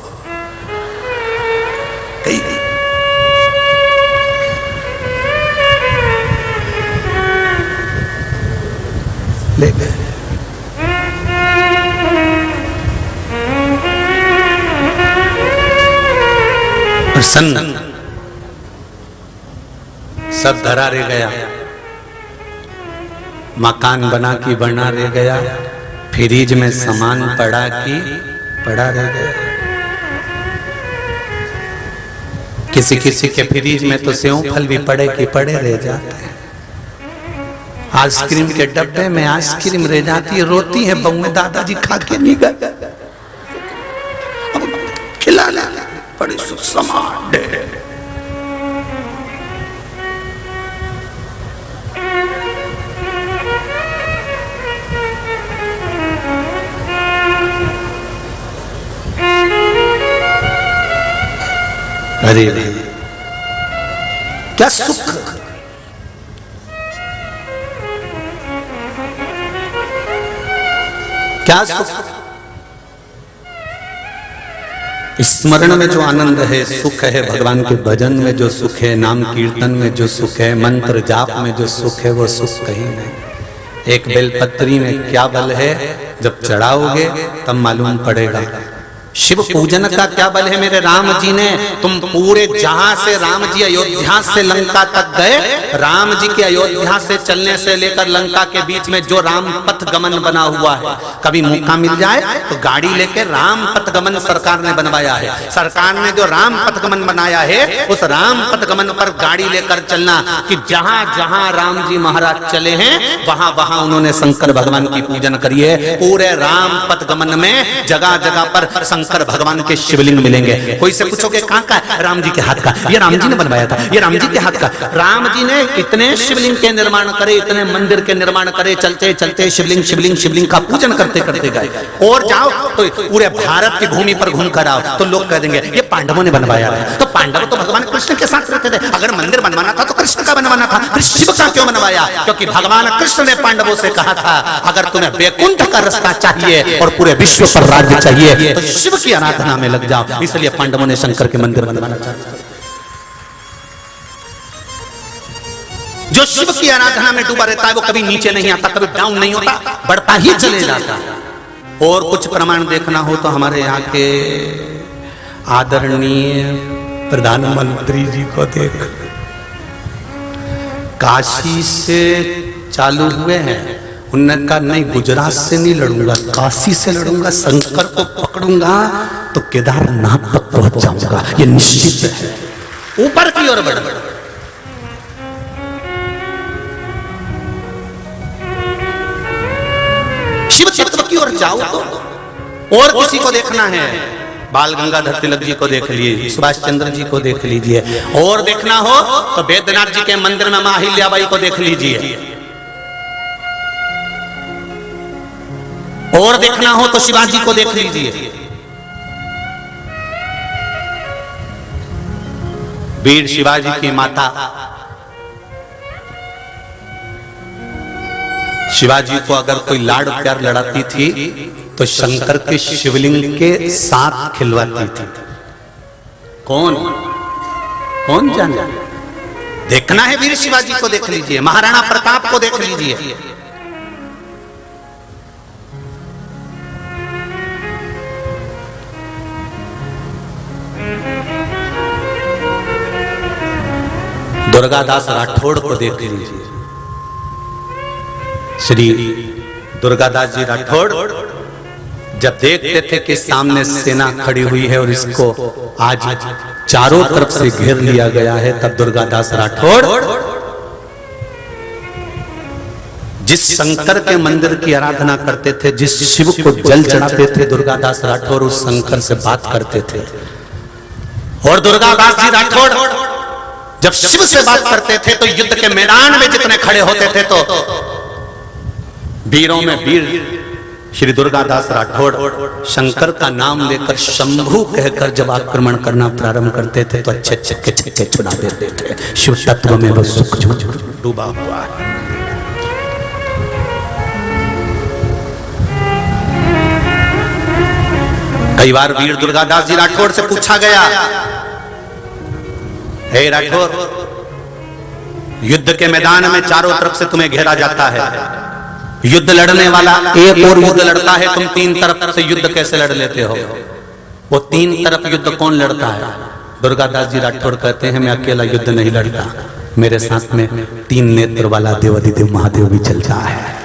ले गए। प्रसन्न सब धरा रह गया, मकान बना की बना रह गया, फ्रिज में सामान पड़ा की पड़ा रह गया। किसी किसी के फ्रिज में तो सेव फल भी पड़े की पड़े रह जाते हैं। आइसक्रीम के डब्बे में आइसक्रीम रह जाती है, रोती है बहू में दादाजी खा के नहीं गए, खिला ला बड़ी सुसमान दे। अरे क्या सुख, क्या सुख। स्मरण में जो आनंद है, सुख है, भगवान के भजन में जो सुख है, नाम कीर्तन में जो सुख है, मंत्र जाप में जो सुख है, वो सुख कहीं नहीं। एक बेलपत्री में क्या बल है, जब चढ़ाओगे तब मालूम पड़ेगा। शिव पूजन का क्या बल है मेरे राम जी ने। तुम पूरे जहां से राम जी अयोध्या से लंका तक गए, राम जी के अयोध्या से चलने से लेकर लंका के बीच में जो राम पथ गमन बना हुआ है, कभी मौका मिल जाए तो गाड़ी लेके राम पथ गमन सरकार ने बनवाया है। सरकार ने जो राम पथ गमन बनाया है, उस राम पथ गमन पर गाड़ी लेकर चलना कि जहां जहां राम जी महाराज चले हैं वहां वहां उन्होंने शंकर भगवान की पूजन करी है। पूरे राम पथ गमन में जगह जगह पर शंकर भगवान के शिवलिंग मिलेंगे। कोई से पूछोगे कहां का? राम जी के हाथ का, ये राम जी ने बनवाया था, ये राम जी के हाथ का। राम जी ने इतने शिवलिंग के निर्माण करे, इतने मंदिर के निर्माण करे, चलते चलते शिवलिंग शिवलिंग शिवलिंग का पूजन करते करते गए। और जाओ तो पूरे भारत की भूमि पर घूम कर आओ तो लोग कह देंगे ये पांडवों ने बनवाया था। तो पांडव तो भगवान कृष्ण के साथ रहते थे, अगर मंदिर बनवाना था तो कृष्ण का बनवाना था, फिर शिव का क्यों बनवाया? क्योंकि भगवान कृष्ण ने पांडवों से कहा था अगर तुम्हें वैकुंठ का रास्ता चाहिए और पूरे विश्व पर राज्य चाहिए तो शिव की आराधना में लग जाओ। इसलिए पांडवों ने शंकर के मंदिर बनवाना चाहा। जो शिव की आराधना में डूबा रहता है वो कभी नीचे नहीं आता, कभी डाउन नहीं होता, बढ़ता ही चले जाता। और कुछ प्रमाण देखना हो तो हमारे यहाँ के आदरणीय प्रधानमंत्री जी को देख, काशी से चालू हुए हैं उन्होंने कहा नहीं, गुजरात से नहीं लड़ूंगा, काशी से लड़ूंगा, शंकर को पकड़ूंगा तो केदारनाथ तक पहुंच जाऊंगा, ये निश्चित है। ऊपर की ओर बढ़, शिव तत्व की ओर जाओ तो और किसी को देखना है, बाल गंगाधर तिलक जी को देख लीजिए, सुभाष चंद्र जी को देख लीजिए, और देखना हो तो बैद्यनाथ जी के मंदिर में मां अहिल्याबाई को देख लीजिए, और देखना हो तो शिवाजी को देख लीजिए। वीर शिवाजी की माता शिवाजी को अगर कोई लाड प्यार लड़ाती थी तो शंकर के शिवलिंग के साथ खिलवाती थी। कौन कौन जाने? देखना है वीर शिवाजी को देख लीजिए, महाराणा प्रताप को देख लीजिए। दुर्गादास राठौड़ को देख लीजिए। श्री दुर्गादास जी राठौड़ जब देखते थे कि सामने सेना खड़ी हुई है और इसको आज चारों तरफ से घेर लिया गया है, तब दुर्गादास राठौड़ जिस शंकर के मंदिर की आराधना करते थे, जिस शिव को जल चढ़ाते थे, दुर्गादास राठौड़ उस शंकर से बात करते थे। और दुर्गादास जी राठौड़ जब शिव से बात करते थे तो युद्ध के मैदान में जितने खड़े होते थे तो वीरों में वीर श्री दुर्गादास राठौड़ शंकर का नाम लेकर शंभु कहकर जब आक्रमण करना प्रारंभ करते थे तो अच्छे छक्के छक्के छुड़ा देते थे। शिव तत्व में वो सुख डूबा हुआ है। कई बार वीर दुर्गादास जी राठौड़ से पूछा गया, हे राठौड़, युद्ध के मैदान में चारों तरफ से तुम्हें घेरा जाता है, युद्ध लड़ने वाला एक और युद्ध लड़ता है, तुम तीन तरफ से युद्ध कैसे लड़ लेते हो? वो तीन तरफ युद्ध कौन लड़ता है? दुर्गादास जी राठौड़ कहते हैं, मैं अकेला युद्ध नहीं लड़ता, मेरे साथ में तीन नेत्र वाला देवाधिदेव महादेव भी चलता है।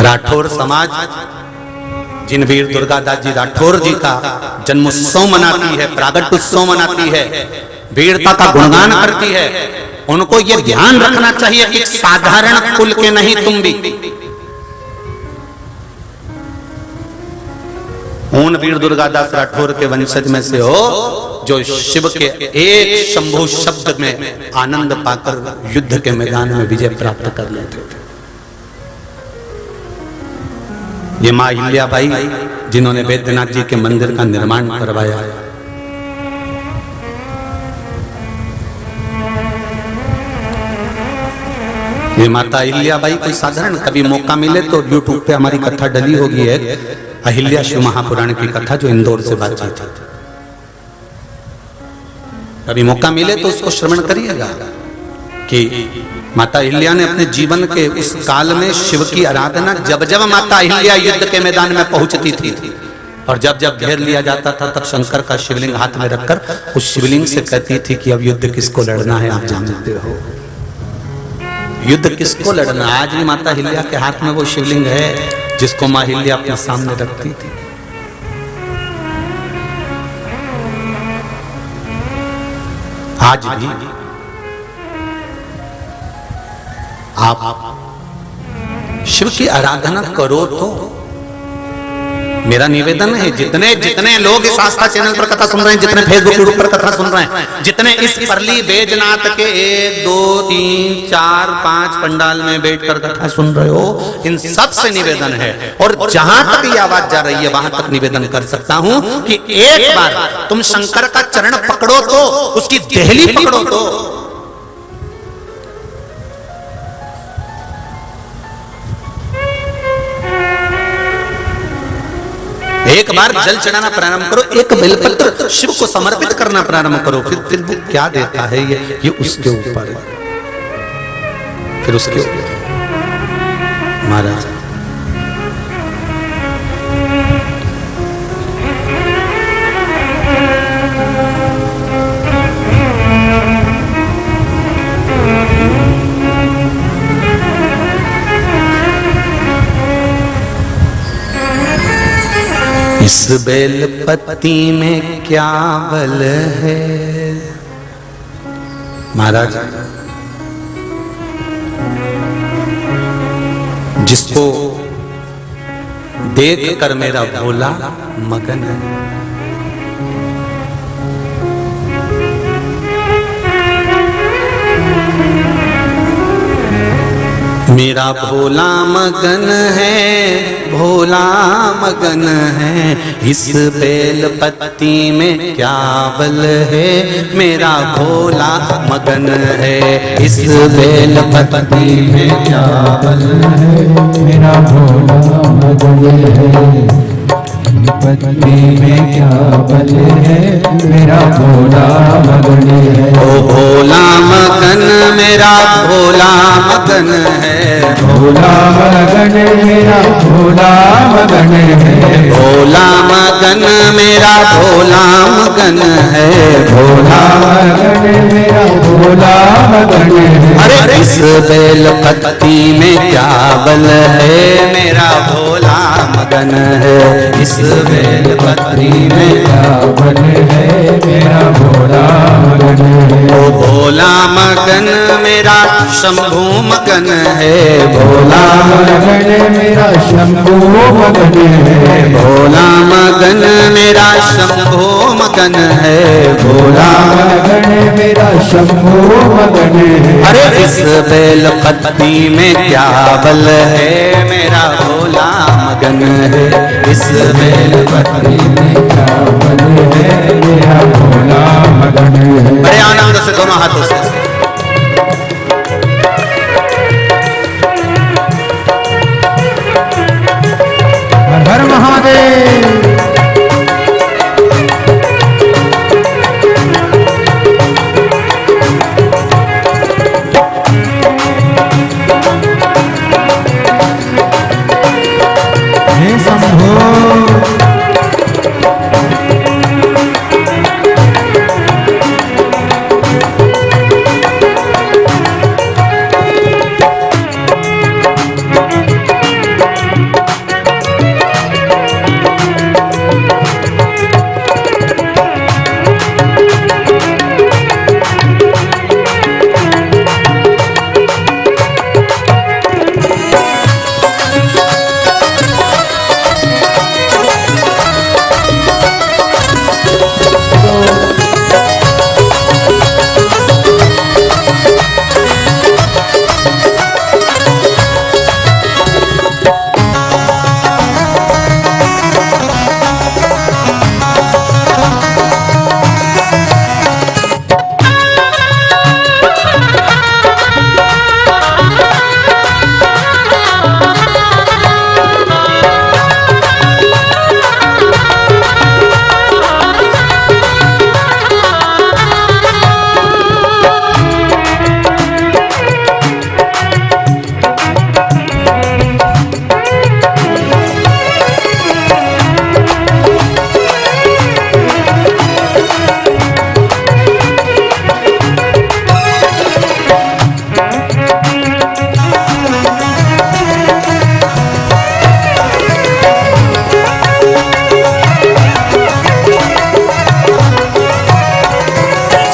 राठौर समाज जिन वीर दुर्गादास जी राठौर जी का जन्मोत्सव मनाती है, प्रागट उत्सव मनाती है, वीरता का गुणगान करती है, उनको ये ध्यान रखना चाहिए कि साधारण कुल के नहीं तुम भी उन वीर दुर्गादास राठौर के वंशज में से हो जो शिव के एक शंभु शब्द में आनंद पाकर युद्ध के मैदान में विजय प्राप्त कर लेते थे। ये मां अहिल्याबाई जिन्होंने बैद्यनाथ जी के मंदिर का निर्माण करवाया, ये माता अहिल्याबाई कोई साधारण, कभी मौका मिले तो YouTube पे हमारी कथा डली होगी है, अहिल्या शिव महापुराण की कथा जो इंदौर से बातचीत थी, कभी मौका मिले तो उसको श्रवण करिएगा कि माता अहिल्या ने अपने जीवन के उस काल में शिव की आराधना, जब जब माता अहिल्या युद्ध के मैदान में पहुंचती थी और जब जब घेर लिया जाता था तब शंकर का शिवलिंग हाथ में रखकर उस शिवलिंग से कहती थी कि अब युद्ध किसको लड़ना है, आप जानते हो युद्ध किसको लड़ना। आज भी माता अहिल्या के हाथ में वो शिवलिंग है जिसको मां अहिल्या अपने सामने रखती थी। आज भी आप शिव की आराधना करो तो मेरा निवेदन है, जितने जितने लोग इस आस्था चैनल पर कथा सुन रहे हैं, जितने फेसबुक यूट्यूब पर कथा सुन रहे हैं, जितने इस परली बैजनाथ के 1 2 3 4 5 पंडाल में बैठकर कथा सुन रहे हो, इन सब से निवेदन है और जहां तक ये आवाज जा रही है वहां तक निवेदन कर सकता हूं कि एक बार तुम शंकर का चरण पकड़ो तो, उसकी देहली पकड़ो तो। एक बार जल चढ़ाना प्रारंभ करो, एक बेलपत्र शिव को समर्पित करना प्रारंभ करो, फिर वो क्या देता है ये उसके ऊपर है, फिर उसके ऊपर महाराज। इस बेलपत्ती में क्या बल है। महाराज, जिसको देख कर मेरा भोला मगन है, मेरा भोला मगन है, भोला मगन है। इस बेलपत्ती में क्या बल है, मेरा भोला मगन है। इस बेलपत्ती में क्या बल है, मेरा भोला मगन है। पत्नी में क्या बल है, मेरा भोला मगन है। ओ भोला मगन मेरा भोला मगन है, भोला मगन मेरा भोला मगन है। भोला मगन मेरा भोला मगन है, भोला मगन मेरा भोला मगन है। अरे इस बेलपत्ती में क्या बल है, मेरा भोला मगन है। इस बेलपत्ती में क्या बल है, मेरा भोला मगन है। ओ भोला मगन मेरा शंभू मगन है, भोला मगन मेरा शंभू मगन है। भोला मगन मेरा शंभू मगन है, भोला मगन मेरा शंभू मगन है। अरे इस बेलपत्ती में क्या बल है, मेरा भोला मगन है। इस बेलपत्ती में क्या बल है, मेरा भोला मगन है। बड़े आनंद से दोनों हाथों से हर हर महादेव। हे शंभो।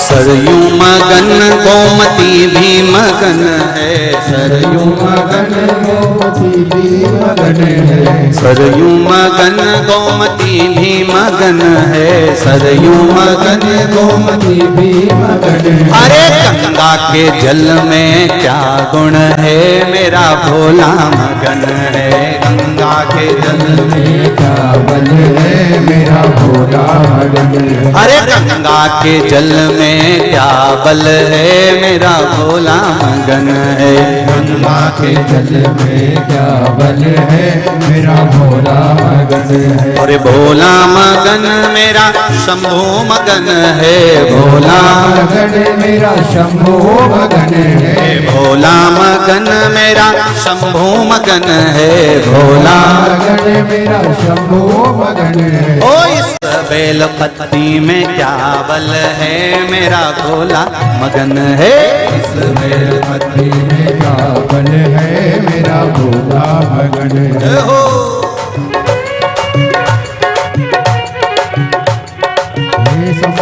सरयू मगन गोमती भी मगन है, सरयू मगन गोमती भी मगन है। सरयू मगन गोमती भी मगन है, सरयू मगन गोमती भी मगन है। अरे गंगा के जल में क्या गुण है, मेरा भोला मगन है। गंगा के जल में क्या बल है, मेरा भोला मगन है। अरे गंगा के जल में क्या बल है, मेरा भोला मगन है। गंगा के जल में क्या बल है, मेरा भोला मगन है। अरे भोला मगन मेरा शंभू मगन है, भोला मगन मेरा शंभू मगन है। भोला मगन मेरा शंभू मगन है, भोला मगन मेरा शंभू मगन है। ओ इस बेलपत्ती में क्या बल है, मेरा भोला मगन है। इस बेलपत्ती में क्या बल है, मेरा भोला मगन है। हो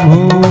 शंभु।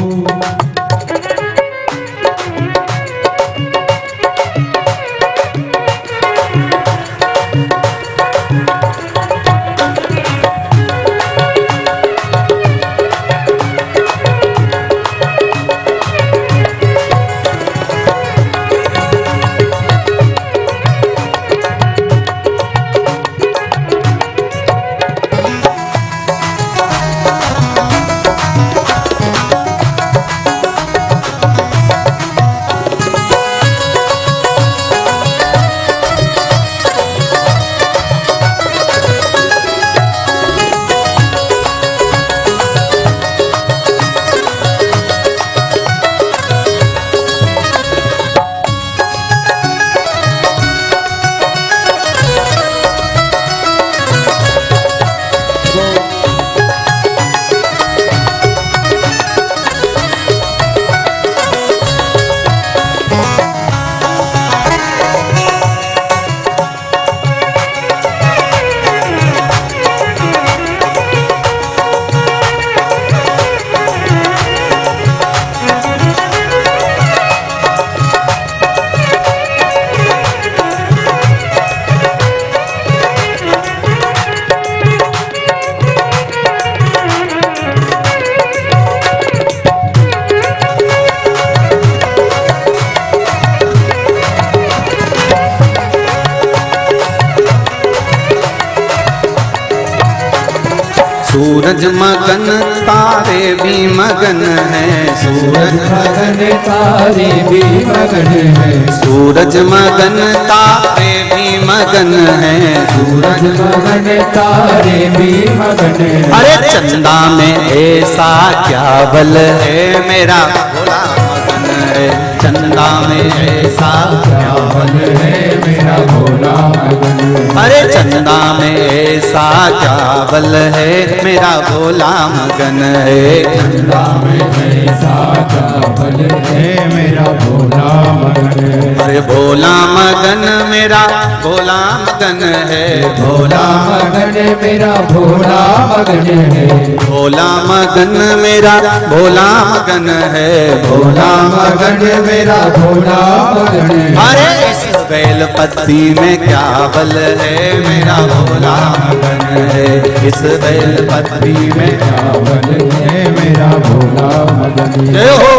सूरज मगन तारे भी मगन है, सूरज मगन तारे भी मगन है, सूरज मगन तारे भी मगन है, सूरज मगन तारे भी मगन है। अरे चंदा में ऐसा क्या बल है, मेरा भोला मगन है, चंदा में ऐसा क्या बल है, मेरा भोला मगन है। अरे चंदा में ऐसा क्या बल है, मेरा भोला मगन है, चंदा में ऐसा क्या बल है, मेरा भोला मगन है। अरे भोला मगन मेरा भोला मगन है, भोला मगन मेरा भोला मगन है, भोला मगन मेरा भोला मगन है, भोला मगन मेरा भोला मगन है। अरे इस बेल पत्ती में क्या बल है, मेरा भोला मगन है, इस बेल पत्ती में क्या बल है, मेरा भोला मगन है। जय हो।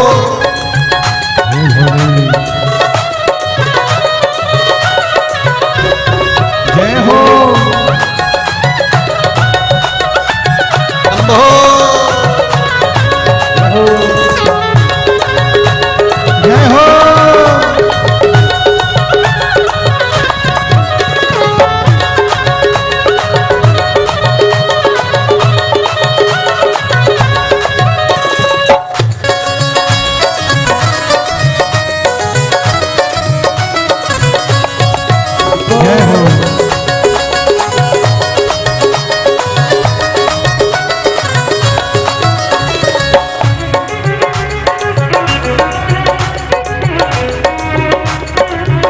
जय हो। शंभो। जय हो। जय हो।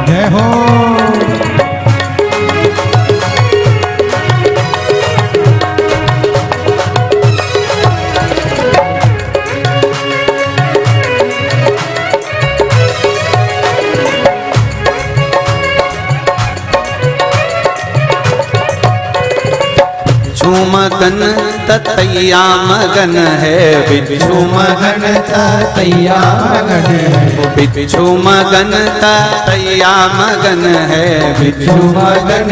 जय हो। बिच्छू मगन ततैया मगन है, बिच्छू मगन तैया मगन है, बिच्छू मगन ततैया मगन है, बिच्छू मगन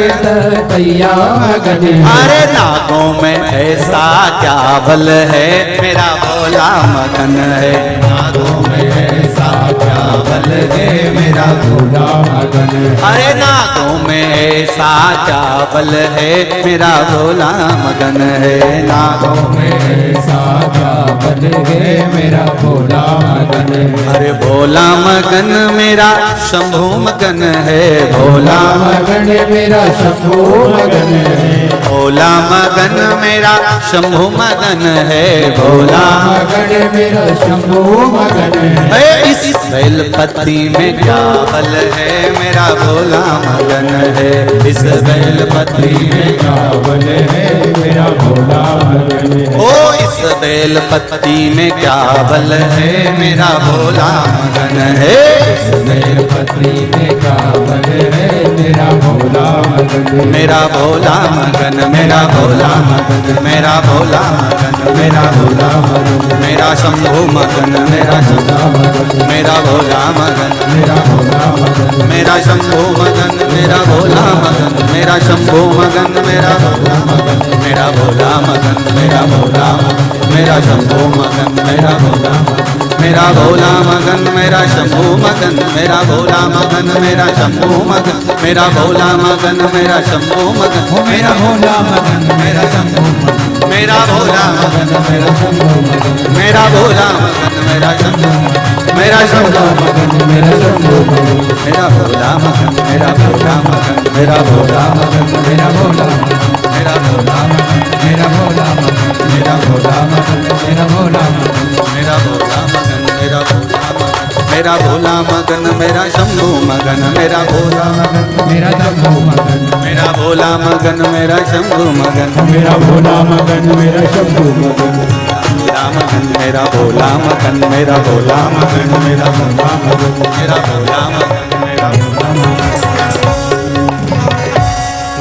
तैया मगन है। अरे नागों में ऐसा क्या बल है, मेरा भोला मगन है, नागों में ऐसा क्या बल है, मेरा भोला मगन है। अरे नागों में ऐसा क्या बल है, मेरा भोला मगन है, नागों नागों में ऐसा क्या बल है, मेरा भोला मगन है। अरे भोला मगन मेरा शंभू मगन है, भोला भोला मगन मेरा शंभू मगन है, भोला मगन मेरा शंभु मगन है, भोला मगन मेरा शंभु मगन है। इस बेलपत्ती में क्या बल है, मेरा भोला मगन है। इस बेलपत्ती में क्या बल है, मेरा भोला मगन है। ओ इस बेलपत्ती में क्या बल है, मेरा भोला मगन है। इस बेलपत्ती में क्या बल है, मेरा भोला मगन है। मेरा भोला मगन, मेरा भोला मगन, मेरा भोला मगन, मेरा भोला मगन, मेरा शंभु मगन, मेरा शंभु मगन, मेरा भोला मगन, मेरा भोला मगन, मेरा शंभु मगन, मेरा भोला मगन, मेरा शंभु मगन, मेरा भोला मगन, मेरा भोला मगन, मेरा भोला मगन, मेरा शंभु मगन, मेरा भोला मगन, मेरा भोला मगन, मेरा शंभु मगन, मेरा भोला मगन, मेरा शंभु मगन, मेरा भोला मगन, मेरा शंभु मगन, मेरा भोला मगन, मेरा शंभु मगन, मेरा भोला मगन, मेरा शंभु मगन, मेरा भोला मगन, मेरा शंभु मगन, मेरा शंभु मगन, मेरा शंभु मगन, मेरा भोला मगन, मेरा भोला मगन, मेरा भोला मगन, मेरा भोला मगन, मेरा भोला मगन, मेरा भोला मगन, मेरा भोला मगन, मेरा भोला मगन, मेरा भोला मगन, मेरा भोला मगन, मेरा भोला मगन, मेरा शंभु मगन, मेरा भोला मगन, मेरा शंभु मगन, मेरा भोला मगन, मेरा शंभु मगन, मेरा भोला मगन, मेरा शंभु मगन, भोला मगन, मेरा भोला मगन, मेरा भोला मगन, मेरा भोला मगन, मेरा भोला मगन, मेरा भोला मगन,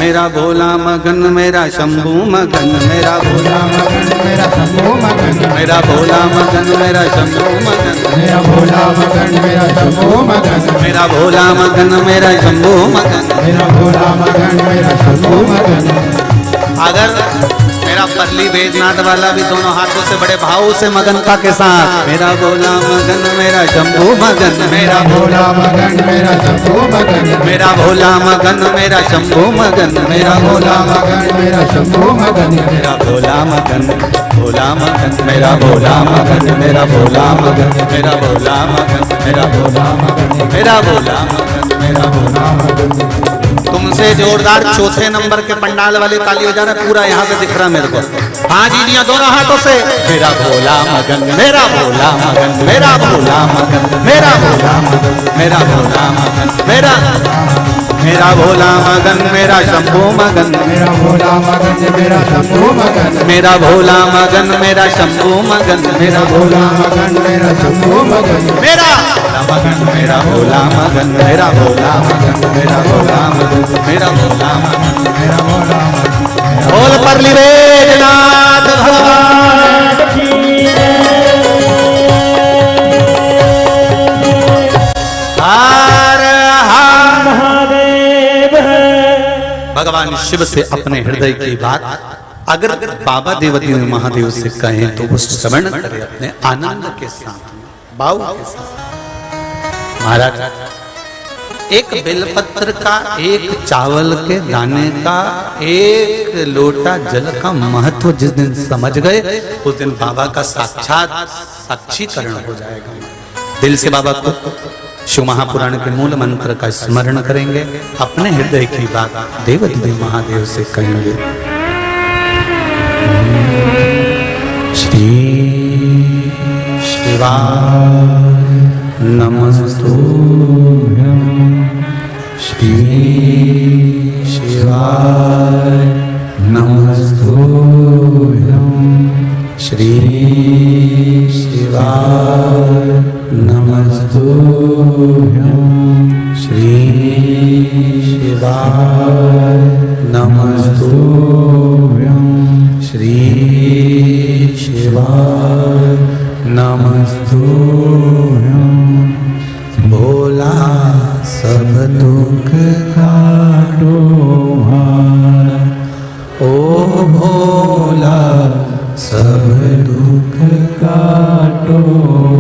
मेरा भोला मगन, मेरा शंभु मगन, मेरा भोला मगन, मेरा शंभु मगन, मेरा भोला मगन, मेरा शंभु मगन, मेरा भोला मगन, मेरा शंभु मगन, मेरा भोला मगन, मेरा शंभु मगन। मेरा भोला मगन, मेरा शंभु मगन। अगर मेरा परली वेदनाथ वाला भी दोनों हाथों से बड़े भाव से मगनता के साथ, मेरा भोला मगन, मेरा शंभु मगन, मेरा भोला मगन, मेरा शंभु मगन, मेरा भोला मगन, मेरा शंभु मगन, मेरा भोला मगन, मेरा शंभु मगन, मेरा भोला मगन, भोला मगन, मेरा भोला मगन, मेरा भोला मगन, मेरा भोला मगन, मेरा भोला मगन, मेरा भोला मगन, मेरा भोला मगन। तुमसे जोरदार चौथे नंबर के पंडाल वाली ताली हो जा रहा है, पूरा यहाँ से दिख रहा है मेरे को। हाँ जी जी, दोनों हाथों से मेरा भोला मगन, मेरा भोला मगन, मेरा भोला मगन, मेरा भोला मगन, मेरा भोला मगन, मेरा मेरा भोला मगन, मेरा शंभु मगन, मेरा भोला मगन, मेरा शंभु मगन, मेरा भोला मगन, मेरा शंभु मगन, मेरा भोला मगन, मेरा शंभु मगन, मेरा मगन, मेरा भोला मगन, मेरा भोला मगन, मेरा भोला मगन, मेरा भोला मगन, मेरा भोला मगन। बोल परली वेदनाथ भगवान की हर हर महादेव। भगवान शिव से अपने हृदय की बात अगर बाबा देवती महादेव से कहें तो वो श्रवण करे अपने आनंद के साथ, भाव के साथ। महाराज, एक बेलपत्र का, एक चावल के दाने का, एक लोटा जल का महत्व जिस दिन समझ गए, उस दिन बाबा का साक्षात साक्षीकरण हो जाएगा। दिल से बाबा को शिव महापुराण के मूल मंत्र का स्मरण करेंगे, अपने हृदय की बात देवदेव महादेव से कहेंगे। श्री शिवाय नमस्तुभ्यं, श्री शिवाय नमस्तुभ्यं, श्री शिवाय नमस्तुभ्यं, श्री शिवाय नमस्तुभ्यं, श्री शिवाय नमस्तुभ्यं। भोला सब दुख काटो भार, ओ भोला सब दुख काटो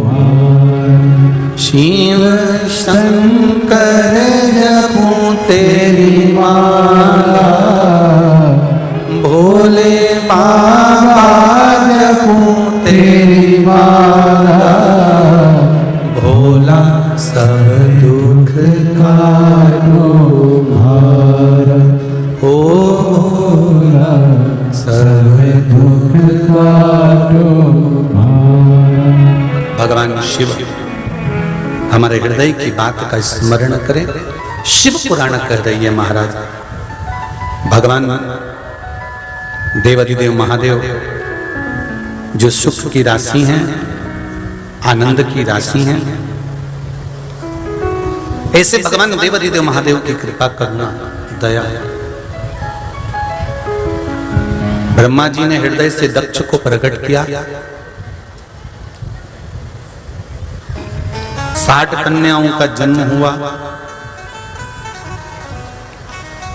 भार। शिव शंकर जपूं तेरी माला, भोले बाबा जपूं तेरी माला, भोला सब दुख काटो भार, ओ भोला सर्व दुख काटो मारा। भगवान शिव हमारे हृदय की बात का स्मरण करें। शिव पुराण कह रही है महाराज, भगवान देवाधिदेव महादेव जो सुख की राशि हैं, आनंद की राशि हैं, ऐसे भगवान देवाधिदेव महादेव की कृपा करना दया। ब्रह्मा जी ने हृदय से दक्ष को प्रकट किया, 60 कन्याओं का जन्म हुआ,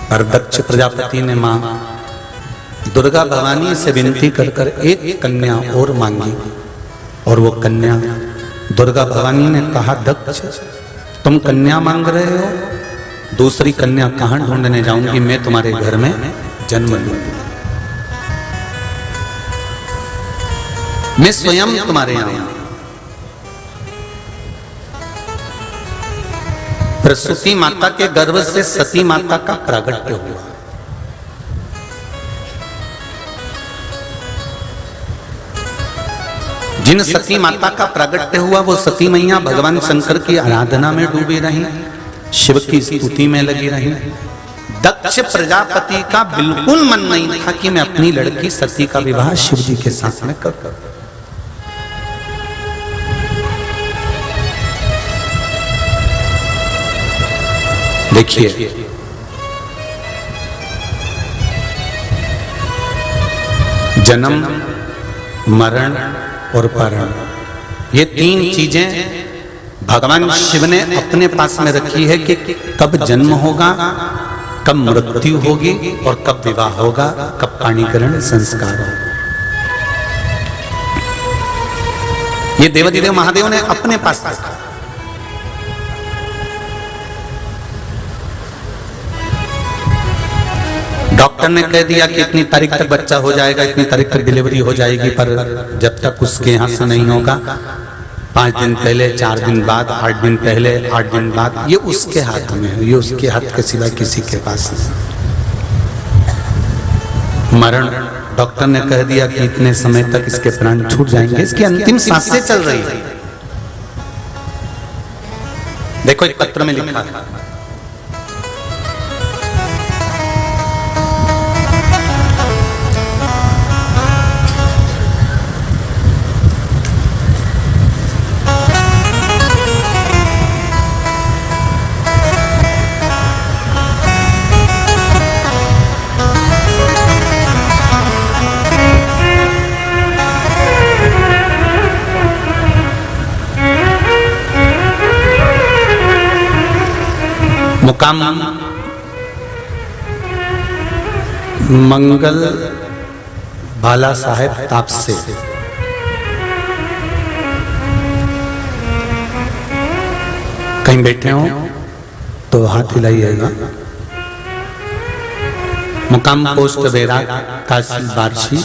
पर दक्ष प्रजापति ने मां दुर्गा भवानी से विनती कर कर एक कन्या और मांगी, और वो कन्या दुर्गा भवानी ने कहा, दक्ष तुम कन्या मांग रहे हो, दूसरी कन्या कहां ढूंढने जाऊंगी, मैं तुम्हारे घर में जन्म लूंगी, मैं स्वयं तुम्हारे यहां। प्रसूति माता के गर्भ से सती माता का प्रागट्य हुआ। जिन सती माता का प्रागट्य हुआ वो सती मैया भगवान शंकर की आराधना में डूबी रही, शिव की स्तुति में लगी रही। दक्ष प्रजापति का बिल्कुल मन नहीं था कि मैं अपनी लड़की सती का विवाह शिव जी के साथ में करूं। देखिए, जन्म, मरण और परण, ये 3 चीजें भगवान शिव ने अपने पास में रखी है कि कब जन्म होगा, कब मृत्यु होगी और कब विवाह होगा, कब पाणिग्रहण संस्कार होगा। ये देवाधिदेव महादेव ने अपने पास रखा। डॉक्टर ने कह दिया कि इतनी तारीख तक बच्चा हो जाएगा, इतनी तारीख तक डिलीवरी हो जाएगी, पर जब तक उसके यहां से नहीं होगा, 5 दिन पहले, 4 दिन बाद, 8 दिन पहले, 8 दिन बाद, ये उसके हाथ में है, ये उसके हाथ के सिवा किसी के पास नहीं। मरण, डॉक्टर ने कह दिया कि इतने समय तक इसके प्राण छूट जाएंगे, इसकी अंतिम सांसें चल रही है। देखो एक पत्र में लिखा है, मुकाम मंगल बाला साहेब तापसे, कहीं बैठे हो तो हाथ हिलाइएगा। मुकाम पोस्ट बेरा, तहसील बार्शी,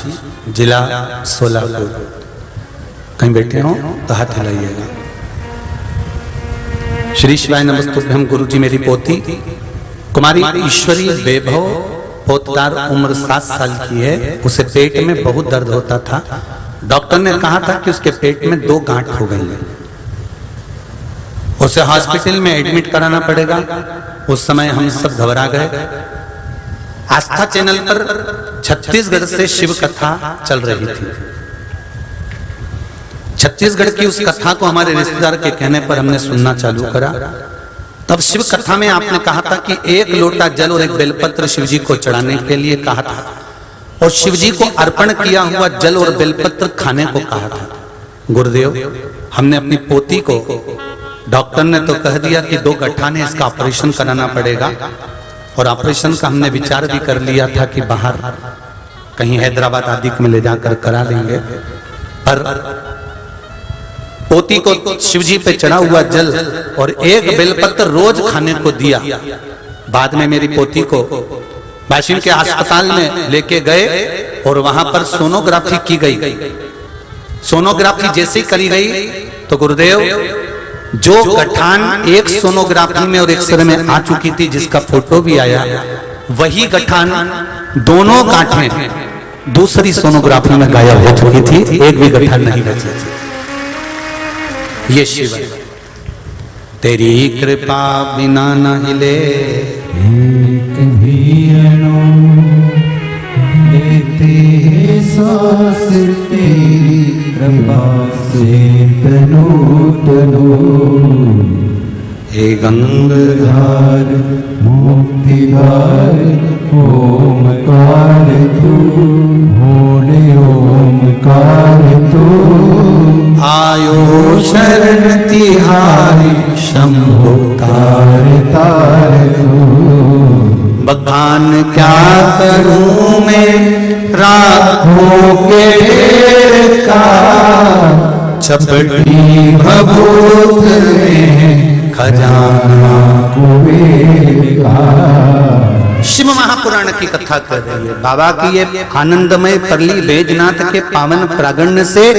जिला सोलापुर, कहीं बैठे हो तो हाथ हिलाइएगा। श्री शिवाय नमस्तुभ्यम। गुरु जी, मेरी पोती कुमारी ईश्वरी वैभव पोतदार, उम्र 7 साल की है, उसे पेट में बहुत दर्द होता था। डॉक्टर ने कहा था कि उसके पेट में 2 गांठ हो गई है, उसे हॉस्पिटल में एडमिट कराना पड़ेगा। उस समय हम सब घबरा गए। आस्था चैनल पर छत्तीसगढ़ से शिव कथा चल रही थी। छत्तीसगढ़ की उस कथा को हमारे रिश्तेदार के कहने पर हमने सुनना चालू करा। तब शिव कथा में आपने कहा था कि 1 लोटा जल और 1 बेलपत्र शिव जी को चढ़ाने के लिए कहा था, और शिव जी को अर्पण किया हुआ जल और बेलपत्र खाने को कहा था। गुरुदेव, हमने अपनी पोती को, डॉक्टर ने तो कह दिया कि 2 गठान है, इसका ऑपरेशन कराना पड़ेगा, और ऑपरेशन का हमने विचार भी कर लिया था कि बाहर कहीं हैदराबाद आदि में ले जाकर करा लेंगे, पर पोती को शिवजी पे चढ़ा हुआ जल और 1 बेलपत्र रोज खाने को दिया। बाद में मेरी पोती को बाशिन के अस्पताल में लेके गए और वहां पर सोनोग्राफी की गई। सोनोग्राफी जैसे ही करी गई तो गुरुदेव, जो गठान एक सोनोग्राफी में और एक्सरे में आ चुकी थी, जिसका फोटो भी आया, वही गठान दोनों गांठें दूसरी सोनोग्राफी में गायब हो चुकी थी, एक भी गड्ढा नहीं बची थी। ये शिव है। तेरी कृपा बिना न हिले एक भी अणु लेते सांस तेरी कृपा से तनु तनु। हे गंगाधार धार मुक्तिदार ओमकार तू, भोले ओमकार तू। आयो शरण तिहारी शंभो तार तार तू। बखान क्या करूं मैं राखों के ढेर का, चपटी भभूत में खजाना कुबेर का। शिव महापुराण की कथा कर रही है। बाबा की ये आनंदमय परली बैजनाथ के पावन प्रागण्य से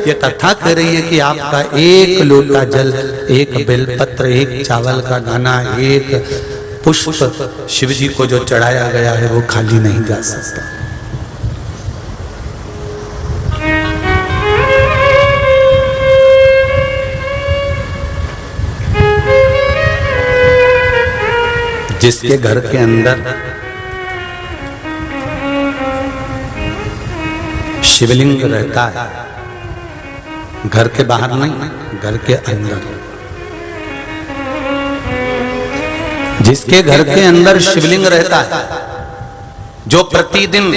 ये कथा कर रही है कि आपका एक लोटा जल, एक बेलपत्र, एक चावल का दाना, एक पुष्प शिव जी को जो चढ़ाया गया है वो खाली नहीं जा सकता। जिसके घर के अंदर शिवलिंग रहता है, घर के बाहर नहीं, घर के अंदर, जिसके घर के अंदर शिवलिंग रहता है, जो प्रतिदिन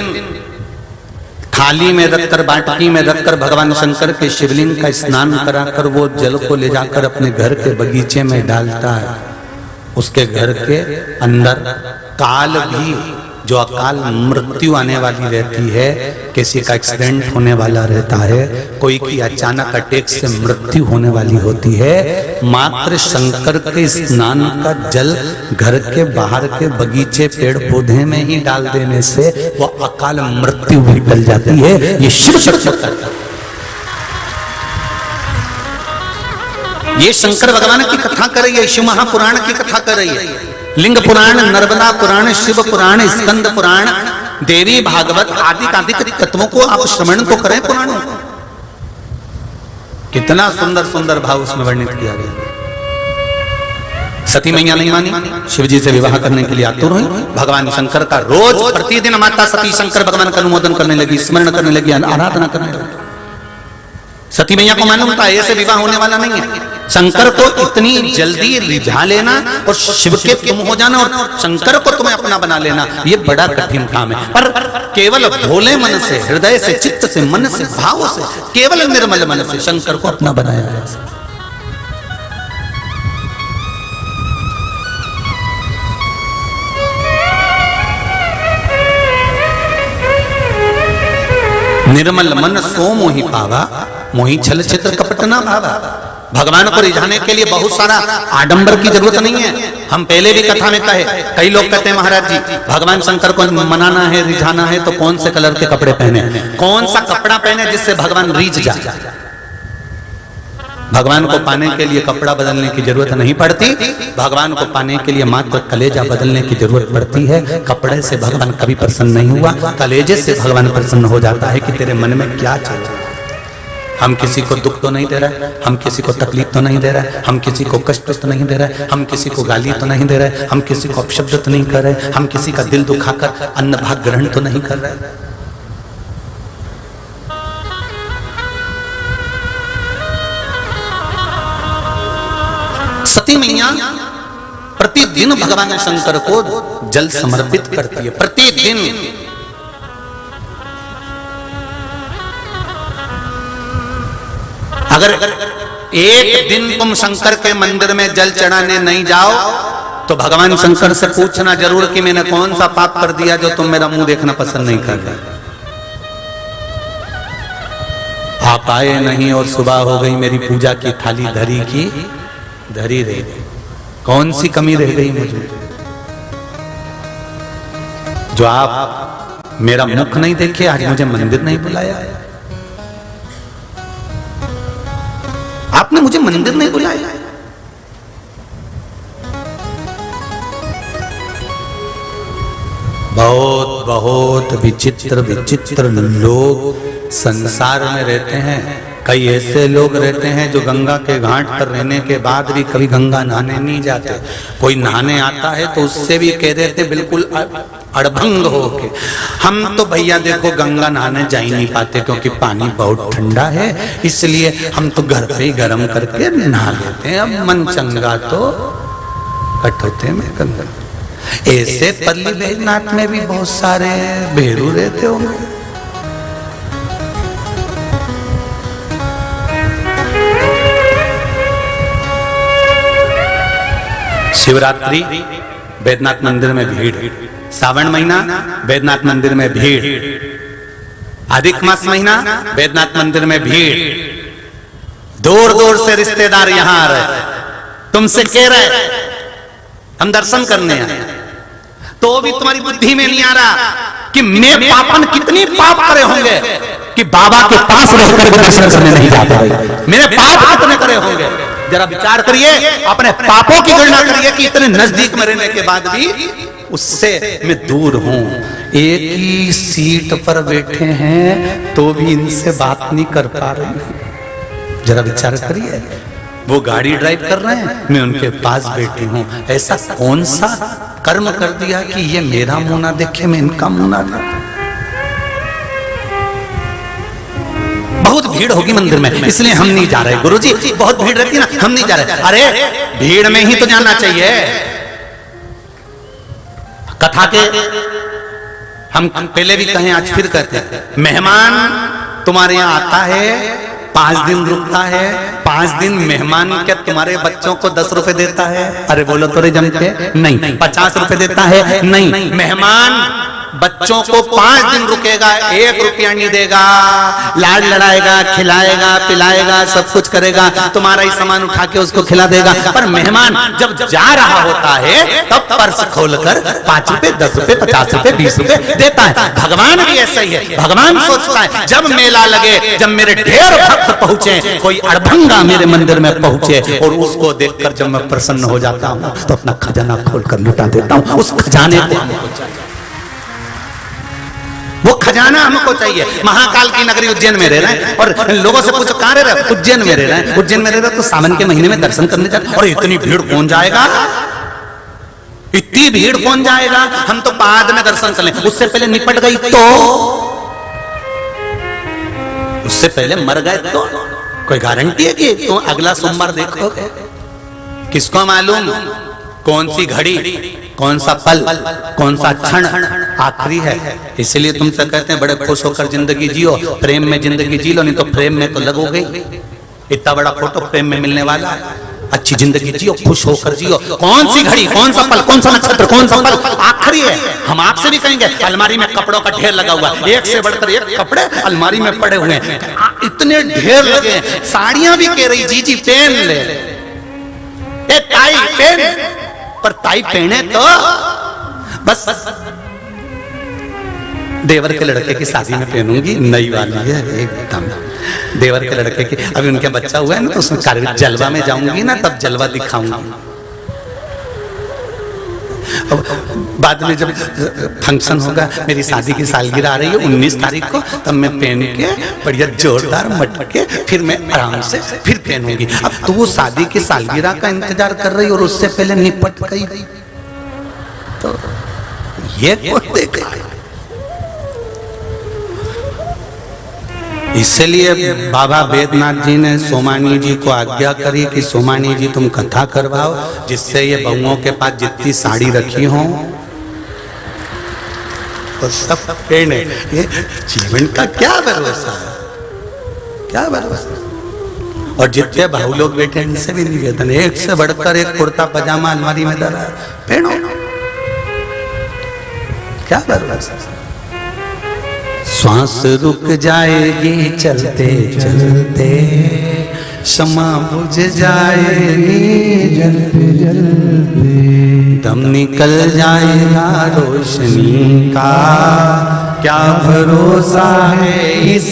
थाली में रखकर, बाटकी में रखकर भगवान शंकर के शिवलिंग का स्नान कराकर वो जल को ले जाकर अपने घर के बगीचे में डालता है, उसके घर के अंदर काल भी, जो अकाल मृत्यु आने वाली रहती है, किसी का एक्सीडेंट होने वाला रहता है, कोई की अचानक अटैक से मृत्यु होने वाली होती है, मात्र शंकर के स्नान का जल घर के बाहर के बगीचे, पेड़ पौधे में ही डाल देने से वो अकाल मृत्यु भी टल जाती है। ये शिव शक्ति करता है। ये शंकर भगवान की कथा कर रही है, शिव महापुराण की कथा कर रही है। लिंग पुराण, नर्मदा पुराण, शिव पुराण, स्कंद पुराण, देवी भागवत आदि आदि तत्वों को आप श्रवण तो करें पुराणों को। कितना सुंदर सुंदर भाव उसमें वर्णित किया गया। सती मैया नहीं मानी, शिव जी से विवाह करने के लिए आतुर हुई। भगवान शंकर का रोज प्रतिदिन माता सती शंकर भगवान का अनुमोदन करने लगी, स्मरण करने लगी, आराधना करने लगी। सती मैया को मालूम था ऐसे विवाह होने वाला नहीं है। शंकर को इतनी जल्दी रिझा लेना और शिव के तुम हो जाना और शंकर को तुम्हें अपना बना लेना, ये बड़ा कठिन काम है। पर केवल भोले मन से, हृदय से, चित्त से, मन से, भाव से, केवल निर्मल मन से शंकर को अपना बनाया जा सकता। निर्मल मन सो मोहि पावा, मोहि छल चित्र कपट ना भावा। भगवान को रिझाने के लिए बहुत सारा आडंबर की जरूरत नहीं है। हम पहले भी कथा में कहे, कई लोग कहते हैं महाराज जी भगवान शंकर को मनाना है, रिझाना है तो कौन से कलर के कपड़े पहने, कौन सा कपड़ा पहने जिससे भगवान रीझ जाए। भगवान को पाने के लिए कपड़ा बदलने की जरूरत नहीं पड़ती, भगवान को पाने के लिए मात्र कलेजा बदलने की जरूरत पड़ती है। कपड़े से भगवान कभी प्रसन्न नहीं हुआ, कलेजे से भगवान प्रसन्न हो जाता है कि तेरे मन में क्या चल रहा है। हम किसी को दुख तो नहीं दे रहे, हम किसी को तकलीफ तो नहीं दे रहे, हम किसी को कष्ट तो नहीं दे रहे, हम किसी को गाली तो नहीं दे रहे, हम किसी को अपशब्द तो नहीं कर रहे, हम किसी का दिल दुखाकर अन्न भाग ग्रहण तो नहीं कर रहे। सती मैया प्रतिदिन भगवान शंकर को जल समर्पित करती है, प्रतिदिन। अगर एक दिन तुम शंकर के मंदिर में जल चढ़ाने नहीं जाओ तो भगवान शंकर से पूछना जरूर कि मैंने कौन सा पाप कर दिया जो तुम मेरा मुंह देखना पसंद नहीं कर रहे। आप आए नहीं और सुबह हो गई, मेरी पूजा की थाली धरी की धरी रह गई। कौन सी कमी रह गई मुझे जो आप मेरा मुख नहीं देखे, आज मुझे मंदिर नहीं बुलाया, आपने मुझे मंदिर नहीं बुलाया। बहुत बहुत विचित्र विचित्र लोग संसार में रहते हैं। कई ऐसे लोग रहते हैं जो गंगा के घाट पर रहने के बाद भी कभी गंगा नहाने नहीं जाते। कोई नहाने आता है तो उससे भी कह देते बिल्कुल अड़भंग होके, हम तो भैया देखो गंगा नहाने जा ही नहीं पाते क्योंकि पानी बहुत ठंडा है, इसलिए हम तो घर पे ही गर्म करके नहा लेते हैं। अब मन चंगा तो कटौते में गंगा। ऐसे पल्ली बैजनाथ में भी बहुत सारे भेरू रहते होंगे। शिवरात्रि बैजनाथ मंदिर में भीड़, सावन महीना बैजनाथ मंदिर में भीड़, अधिक मास महीना बैजनाथ मंदिर में भीड़। दूर दूर से रिश्तेदार यहां आ रहे, तुमसे कह रहे हम दर्शन करने आए, तो भी तुम्हारी बुद्धि में नहीं आ रहा कि मैं पापन कितनी पाप करे होंगे कि बाबा के पास रहकर भी दर्शन करने नहीं जा पाए। मेरे पाप कितने करे होंगे, जरा विचार करिए, अपने पापों की गणना करिए कि इतने नजदीक में रहने के बाद भी उससे मैं दूर हूं। एक ही सीट पर बैठे हैं तो भी इनसे बात नहीं कर पा रहे। जरा विचार करिए, वो गाड़ी ड्राइव कर रहे हैं, मैं उनके पास बैठी हूं। ऐसा कौन सा कर्म कर दिया कि ये मेरा मुंह ना देखे, मैं इनका मुंह ना देखूं। बहुत भीड़ होगी मंदिर में, इसलिए हम नहीं जा रहे। गुरुजी बहुत भीड़ रहती है ना, हम नहीं जा रहे। अरे भीड़ में ही तो जाना चाहिए। कथा के हम पहले भी कहें, आज फिर कहते हैं, मेहमान तुम्हारे यहाँ आता है, 5 दिन रुकता है, 5 दिन मेहमान क्या तुम्हारे बच्चों को 10 रुपए देता है? अरे बोलो तो रे जम के, नहीं। 50 रुपए देता है? नहीं। मेहमान बच्चों को 5 दिन रुकेगा, 1 रुपया नहीं देगा, लाड लड़ाएगा, खिलाएगा, पिलाएगा, सब कुछ करेगा, तुम्हारा ही सामान उठा के उसको खिला देगा। पर मेहमान जब जा रहा होता है तब पर्स खोलकर 5 रुपए, 10 रुपए, 50 रुपए, 20 रुपए देता है। भगवान भी ऐसा ही है। भगवान सोचता है जब मेला लगे, जब मेरे ढेर भक्त पहुंचे, कोई अड़भंगा मेरे मंदिर में पहुंचे और उसको देखकर जब मैं प्रसन्न हो जाता हूं तो अपना खजाना खोलकर लुटा देता हूं। उस खजाने को हमको चाहिए, वो खजाना हमको चाहिए। महाकाल की नगरी उज्जैन में रह रहे हैं और लोगों से पूछो कहां रह रहे हो? उज्जैन में रह रहे हैं। उज्जैन में रह रहे तो सावन के महीने में दर्शन करने जाते, और इतनी भीड़ कौन जाएगा? इतनी भीड़ कौन जाएगा? हम तो बाद में दर्शन कर लें, उससे पहले निपट गई तो, उससे पहले मर गए तो कोई गारंटी है कि तुम अगला सोमवार देखोगे? किसको मालूम कौन सी घड़ी, कौन सा पल, कौन सा क्षण आखिरी है। इसलिए तुमसे कहते हैं बड़े खुश होकर जिंदगी जियो, प्रेम में जिंदगी जी लो, नहीं तो प्रेम में तो लगोगे। इतना बड़ा फोटो प्रेम में मिलने वाला है। अच्छी जिंदगी जियो, खुश होकर जियो। कौन सी घड़ी, कौन सा पल, कौन सा नक्षत्र, कौन सा पल आखिरी है? हम आपसे भी कहेंगे, अलमारी में कपड़ों का ढेर लगा हुआ, एक से बढ़कर एक कपड़े अलमारी में पड़े हुए हैं, इतने ढेर लगे। साड़ियां भी कह रही जी पहन ले, टाई पहन, पर टाई पहने तो बस देवर के लड़के की शादी में पहनूंगी, नई वाली है एकदम। देवर के लड़के की, अभी उनके बच्चा हुआ है ना, तो उसमें जलवा में जाऊंगी ना, तब जलवा दिखाऊंगी। बाद में जब फंक्शन होगा, मेरी शादी की सालगिरह आ रही है 19 तारीख को, तब मैं पहन के बढ़िया जोरदार मटके फिर मैं आराम से फिर पहनूंगी। अब तू शादी की सालगिरह का इंतजार कर रही और उससे पहले निपट गई, तो ये कौन देखेगा? इसलिए बाबा बैद्यनाथ जी ने सोमानी जी को आज्ञा करी कि सोमानी जी तुम कथा करवाओ, जिससे ये बहुओं के पास जितनी साड़ी रखी हो तो सब पहने। ये जीवन का क्या भरोसा है, क्या भरोसा। और जितने बहु लोग बैठे इनसे भी निवेदन, एक से बढ़कर एक कुर्ता पजामा अलमारी में धरा, पहनो, क्या भरोसा। श्वास रुक जाएगी चलते चलते, क्षमा बुझ जाएगी जलते जलते, दम निकल जाएगा रोशनी का, क्या भरोसा है इस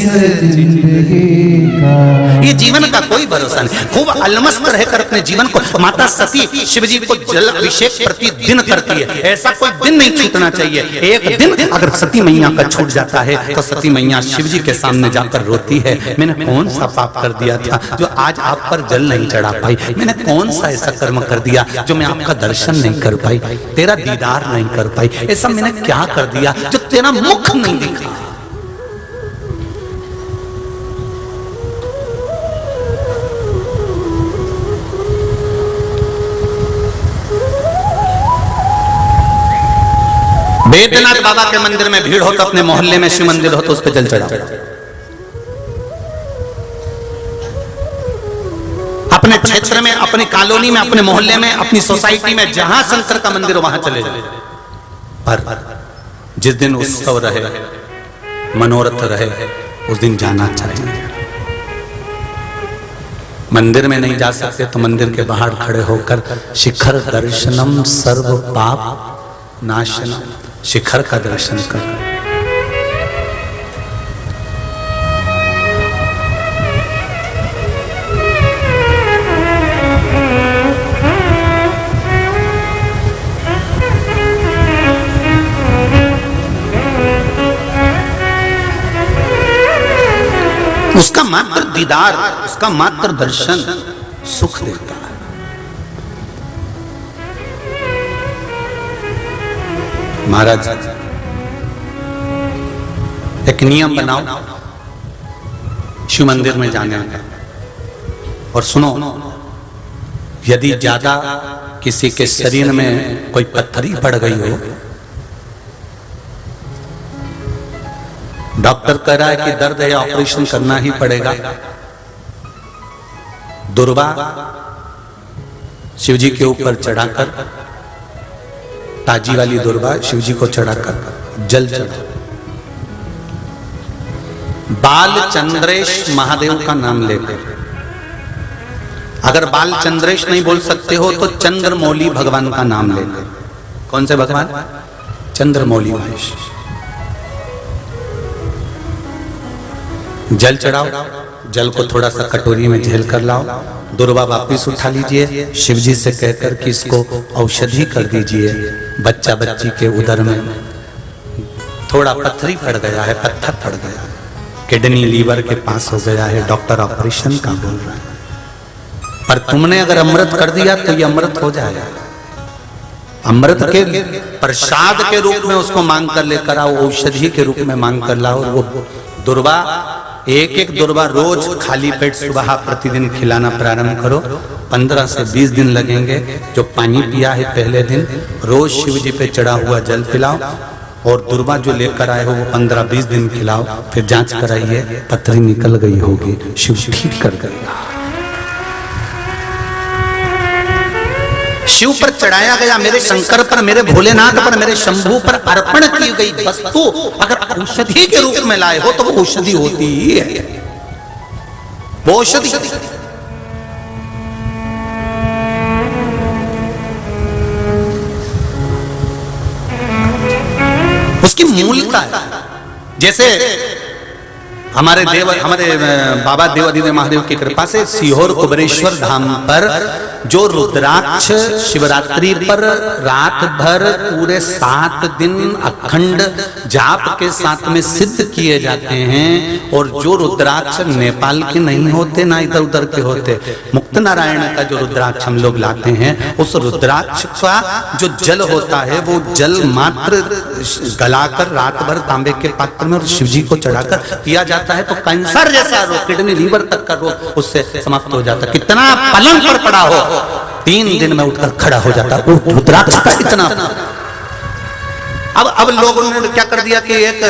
जिंदगी का। ये जीवन का कोई भरोसा नहीं। खूब अलमस्त रहकर अपने जीवन को, माता सती शिव जी को जल अभिषेक प्रतिदिन करती है, ऐसा कोई दिन नहीं छूटना चाहिए। एक दिन अगर सती मैया का छूट जाता है तो सती मैया शिव जी के सामने जाकर रोती है, मैंने कौन सा पाप कर दिया था जो आज आप पर जल नहीं चढ़ा पाई, मैंने कौन सा ऐसा कर्म कर दिया जो मैं आपका दर्शन नहीं कर पाई, तेरा दीदार नहीं कर पाई, ऐसा मैंने क्या कर दिया जो तेरा मुख नहीं दिखा। बैद्यनाथ बाबा के मंदिर में भीड़ हो तो अपने मोहल्ले में शिव मंदिर हो तो उस पर जल चढ़ाओ। अपने क्षेत्र में, अपनी कॉलोनी में, अपने मोहल्ले में, अपनी सोसाइटी में जहां शंकर का मंदिर वहां चले जाए। पर जिस दिन उत्सव रहे, मनोरथ रहे, उस दिन जाना चाहिए। मंदिर में नहीं जा सकते तो मंदिर के बाहर खड़े होकर शिखर दर्शनम सर्व पाप नाशनम, शिखर का दर्शन कर। उसका मात्र दीदार, उसका मात्र दर्शन सुख देता है। महाराज एक नियम बनाओ शिव मंदिर में जाने का, और सुनो, यदि ज्यादा किसी के शरीर में कोई पत्थरी पड़ गई हो, डॉक्टर कह रहा है कि दर्द है, ऑपरेशन करना ही पड़ेगा, दुर्वा शिवजी के ऊपर चढ़ाकर, ताजी वाली दुर्वा शिवजी को चढ़ाकर जल चढ़ा, बाल चंद्रेश महादेव का नाम लेकर, अगर बाल चंद्रेश नहीं बोल सकते हो तो चंद्रमौली भगवान का नाम लेकर। कौन से भगवान? चंद्रमौली महेश। जल चढ़ाओ, जल को थोड़ा सा कटोरी में झेल कर लाओ, दुर्वा वापिस उठा लीजिए, शिवजी से कहकर कि इसको औषधि कर दीजिए। बच्चा बच्ची के उदर में थोड़ा पत्थरी पड़ गया है, पत्थर पड़ गया, किडनी लीवर के पास हो गया है, डॉक्टर ऑपरेशन का बोल रहा है, पर तुमने अगर अमृत कर दिया तो ये अमृत हो जाएगा। अमृत के प्रसाद के रूप में उसको मांग कर लेकर आओ, औषधि के रूप में मांग कर लाओ। वो दुर्वा, एक एक दुर्वा रोज खाली पेट सुबह प्रतिदिन खिलाना प्रारंभ करो। 15 से 20 दिन लगेंगे। जो पानी पिया है पहले दिन, रोज शिव जी पे चढ़ा हुआ जल पिलाओ, और दुर्वा जो लेकर आए हो वो 15-20 दिन खिलाओ। फिर जांच कराइए, पथरी निकल गई होगी, शिव ठीक कर गया। शिव पर चढ़ाया गया, मेरे शंकर पर, मेरे भोलेनाथ पर, मेरे शंभू पर अर्पण की गई वस्तु अगर औषधि के रूप में लाए हो तो वो औषधि होती ही है, वो औषधि। उसकी मूलता है। जैसे हमारे बाबा देवादिदेव महादेव की कृपा से सीहोर कुबेरेश्वर धाम पर जो रुद्राक्ष शिवरात्रि पर रात भर पूरे 7 दिन अखंड जाप के साथ में सिद्ध किए जाते हैं, और जो रुद्राक्ष नेपाल के नहीं होते ना इधर उधर के होते, मुक्त नारायण का जो रुद्राक्ष हम लोग लाते हैं, उस रुद्राक्ष का जो जल होता है वो जल मात्र गलाकर रात भर तांबे के पात्र में और शिवजी को चढ़ाकर पिया जाता है तो कैंसर जैसा रोग, किडनी लीवर तक का रोग उससे समाप्त हो जाता है। कितना पलंग पर पड़ा हो, 3 दिन में उठकर खड़ा हो जाता है। रुद्राक्ष का इतना। अब लोगों ने क्या कर दिया कि एक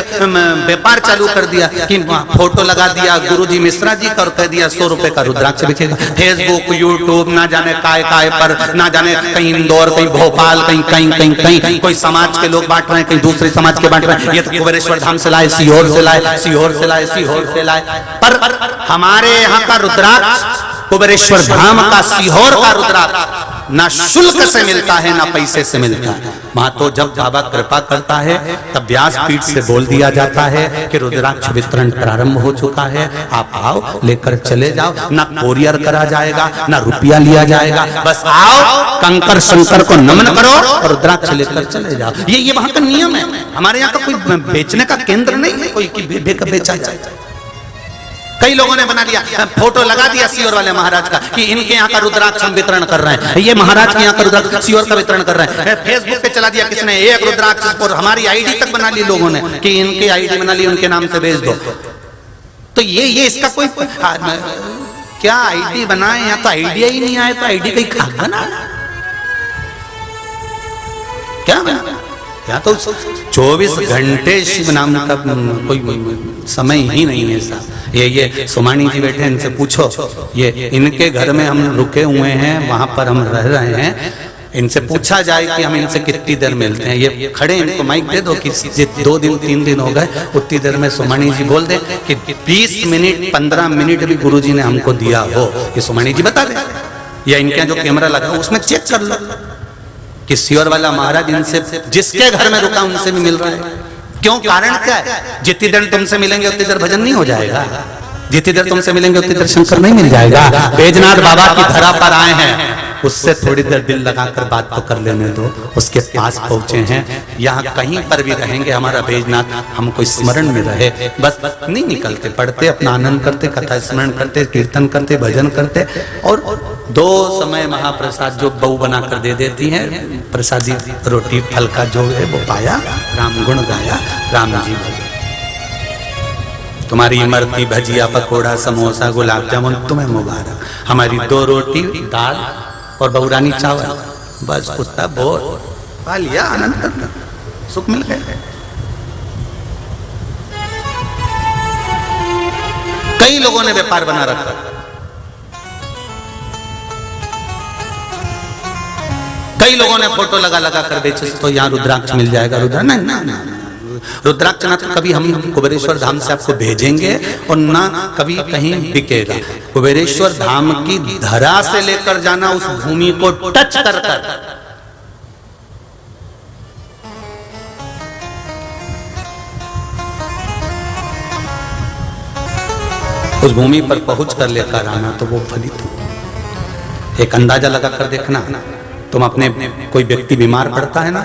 व्यापार चालू कर दिया कि फोटो लगा दिया गुरुजी मिश्रा जी का और कह दिया 100 रुपए का रुद्राक्ष बिकेगा। फेसबुक, यूट्यूब, ना जाने काय पर, ना जाने कहीं इंदौर, कहीं भोपाल, कहीं कोई समाज के लोग बांट रहे हैं, कहीं दूसरे समाज के बांट रहे हैं। ये तो कुबेरेश्वर धाम से लाए, सीहोर से लाए। पर हमारे यहाँ का रुद्राक्ष, कुबेरेश्वर धाम का सीहोर का रुद्राक्ष ना शुल्क से मिलता है ना पैसे से मिलता है। वहां तो जब बाबा कृपा करता है तब व्यासपीठ से बोल दिया जाता है कि रुद्राक्ष वितरण प्रारंभ हो चुका है, आप आओ लेकर चले जाओ। ना कोरियर करा जाएगा ना रुपया लिया जाएगा, बस आओ कंकर शंकर को नमन करो और रुद्राक्ष लेकर चले जाओ। ये वहां का नियम है। हमारे यहाँ का कोई बेचने का केंद्र नहीं है कोई कि बेचा जाए। कई लोगों ने बना लिया, फोटो लगा दिया सीओर वाले महाराज का कि इनके यहाँ का रुद्राक्ष हम वितरण कर रहे हैं, ये महाराज के यहाँ का रुद्राक्ष सीओर का वितरण कर रहे हैं। फेसबुक पे चला दिया किसने एक रुद्राक्ष और हमारी आईडी तक बना ली लोगों ने कि इनकी आईडी बना ली, उनके नाम से भेज दो। तो ये इसका कोई क्या आईडी बनाए, या तो आइडिया ही नहीं आए तो आईडी कहीं खाक बना क्या बना। या तो 24 घंटे शिव नाम का कोई समय ही नहीं है साहब। ये सोमानी जी बैठे, इनसे पूछो, ये इनके घर में हम रुके हुए हैं, वहां पर हम रह रहे हैं, इनसे पूछा जाए कि हम इनसे कितनी देर मिलते हैं। ये खड़े, इनको माइक दे दो कि 2 दिन 3 दिन हो गए, उतनी देर में सोमानी जी बोल दे कि 20 मिनट 15 मिनट भी गुरुजी ने हमको दिया हो, ये सोमानी जी बता दे। या इनके यहाँ जो कैमरा लगा उसमें चेक कर लो कि सीओर वाला महाराज इनसे जिसके घर में रुका उनसे भी मिल रहा है। क्यों, कारण क्या है? जितनी देर तुमसे मिलेंगे उतनी देर भजन नहीं हो जाएगा, जितनी देर तुमसे मिलेंगे उतनी देर शंकर नहीं मिल जाएगा। बैजनाथ बाबा की धरा पर आए हैं, उससे थोड़ी देर दिल लगाकर बात तो कर लेने दो। उसके पास पहुंचे हैं, यहाँ कहीं पर भी रहेंगे हमारा बैजनाथ हमको स्मरण में रहे, बस नहीं निकलते, पढ़ते, अपना आनंद करते, कथा स्मरण करते, कीर्तन करते, भजन करते। और 2 समय महाप्रसाद जो बहू बना कर दे देती है, प्रसादी रोटी फल का जो है वो पाया, राम गुण गाया, राम जी भजे। तुम्हारी इमरती भजिया पकोड़ा समोसा गुलाब जामुन तुम्हें मुबारक, हमारी 2 रोटी दाल और बहुरानी चावल, बस कुत्ता बोर पा लिया, आनंद करना, सुख मिल गया। कई लोगों ने व्यापार बना रखा, कई लोगों ने फोटो लगा लगा कर बेचे, तो यहाँ रुद्राक्ष मिल जाएगा, रुद्राक्ष ना तो कभी हम कुबेरेश्वर धाम से आपको भेजेंगे और ना कभी कहीं बिकेगा। कुबेरेश्वर धाम की धरा से लेकर जाना, उस भूमि को टच कर कर उस भूमि पर पहुंच कर लेकर आना, तो वो फलित हो। एक अंदाजा लगा कर देखना, तुम अपने कोई व्यक्ति बीमार पड़ता है ना,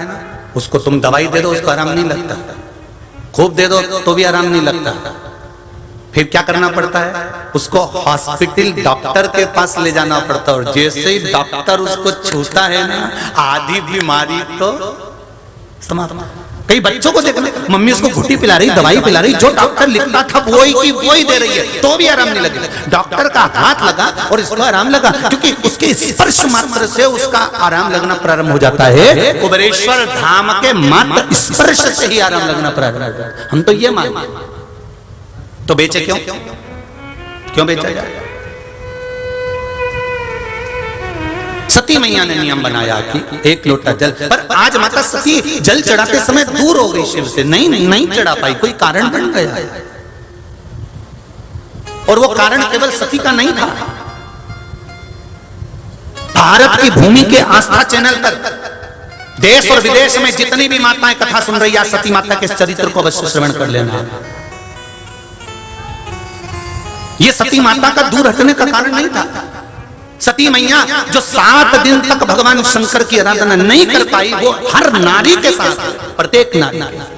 उसको तुम दवाई दे दो, उसको आराम नहीं लगता, खूब दे दो तो भी आराम नहीं लगता, फिर क्या करना पड़ता है? उसको हॉस्पिटल डॉक्टर के पास ले जाना पड़ता है। और जैसे ही डॉक्टर उसको छूता है ना, आधी बीमारी तो समाप्त। कई बच्चों को देखना, मम्मी उसको घुट्टी पिला रही, दवाई पिला रही, जो डॉक्टर लिखता था वही की वही दे रही है, तो भी आराम नहीं लगेगा। डॉक्टर का हाथ लगा और इसको आराम लगा, क्योंकि उसके स्पर्श मात्र से उसका आराम लगना प्रारंभ हो जाता है। कुबेरेश्वर धाम के मात्र स्पर्श से ही आराम लगना प्रारंभ हो जाता है। हम तो ये मानते हैं, तो बेचे क्यों? क्यों बेचा जाए? सती मैया ने नियम बनाया कि 1 लोटा जल, पर आज माता सती जल चढ़ाते समय दूर हो गई शिव से, नहीं चढ़ा पाई, कोई कारण बन गया। और वो कारण केवल सती का नहीं था। भारत की भूमि के आस्था चैनल पर देश और विदेश में जितनी भी माताएं कथा सुन रही है, सती माता के चरित्र को अवश्य श्रवण कर लेना। ये सती माता का दूर हटने का कारण नहीं था। सती मैया जो 7 दिन तक भगवान शंकर की आराधना नहीं कर पाई, वो हर नारी के साथ, प्रत्येक नारी के साथ।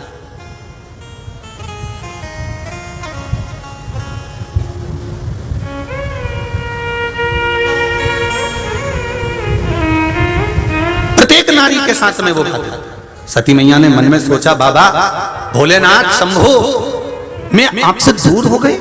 प्रत्येक नारी के साथ में वो बात। सती मैया ने मन में सोचा, बाबा भोलेनाथ शंभु, मैं आपसे दूर हो गई,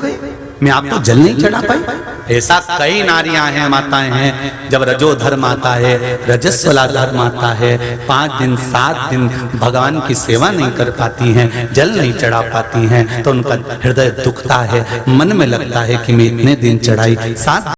मैं आपको जल नहीं चढ़ा पाई। ऐसा कई नारियां हैं, माताएं हैं, जब रजो धर्म आता है, रजस्वला धर्म आता है, 5 दिन 7 दिन भगवान की सेवा नहीं कर पाती हैं, जल नहीं चढ़ा पाती हैं, तो उनका हृदय दुखता है, मन में लगता है कि मैं इतने दिन चढ़ाई, 7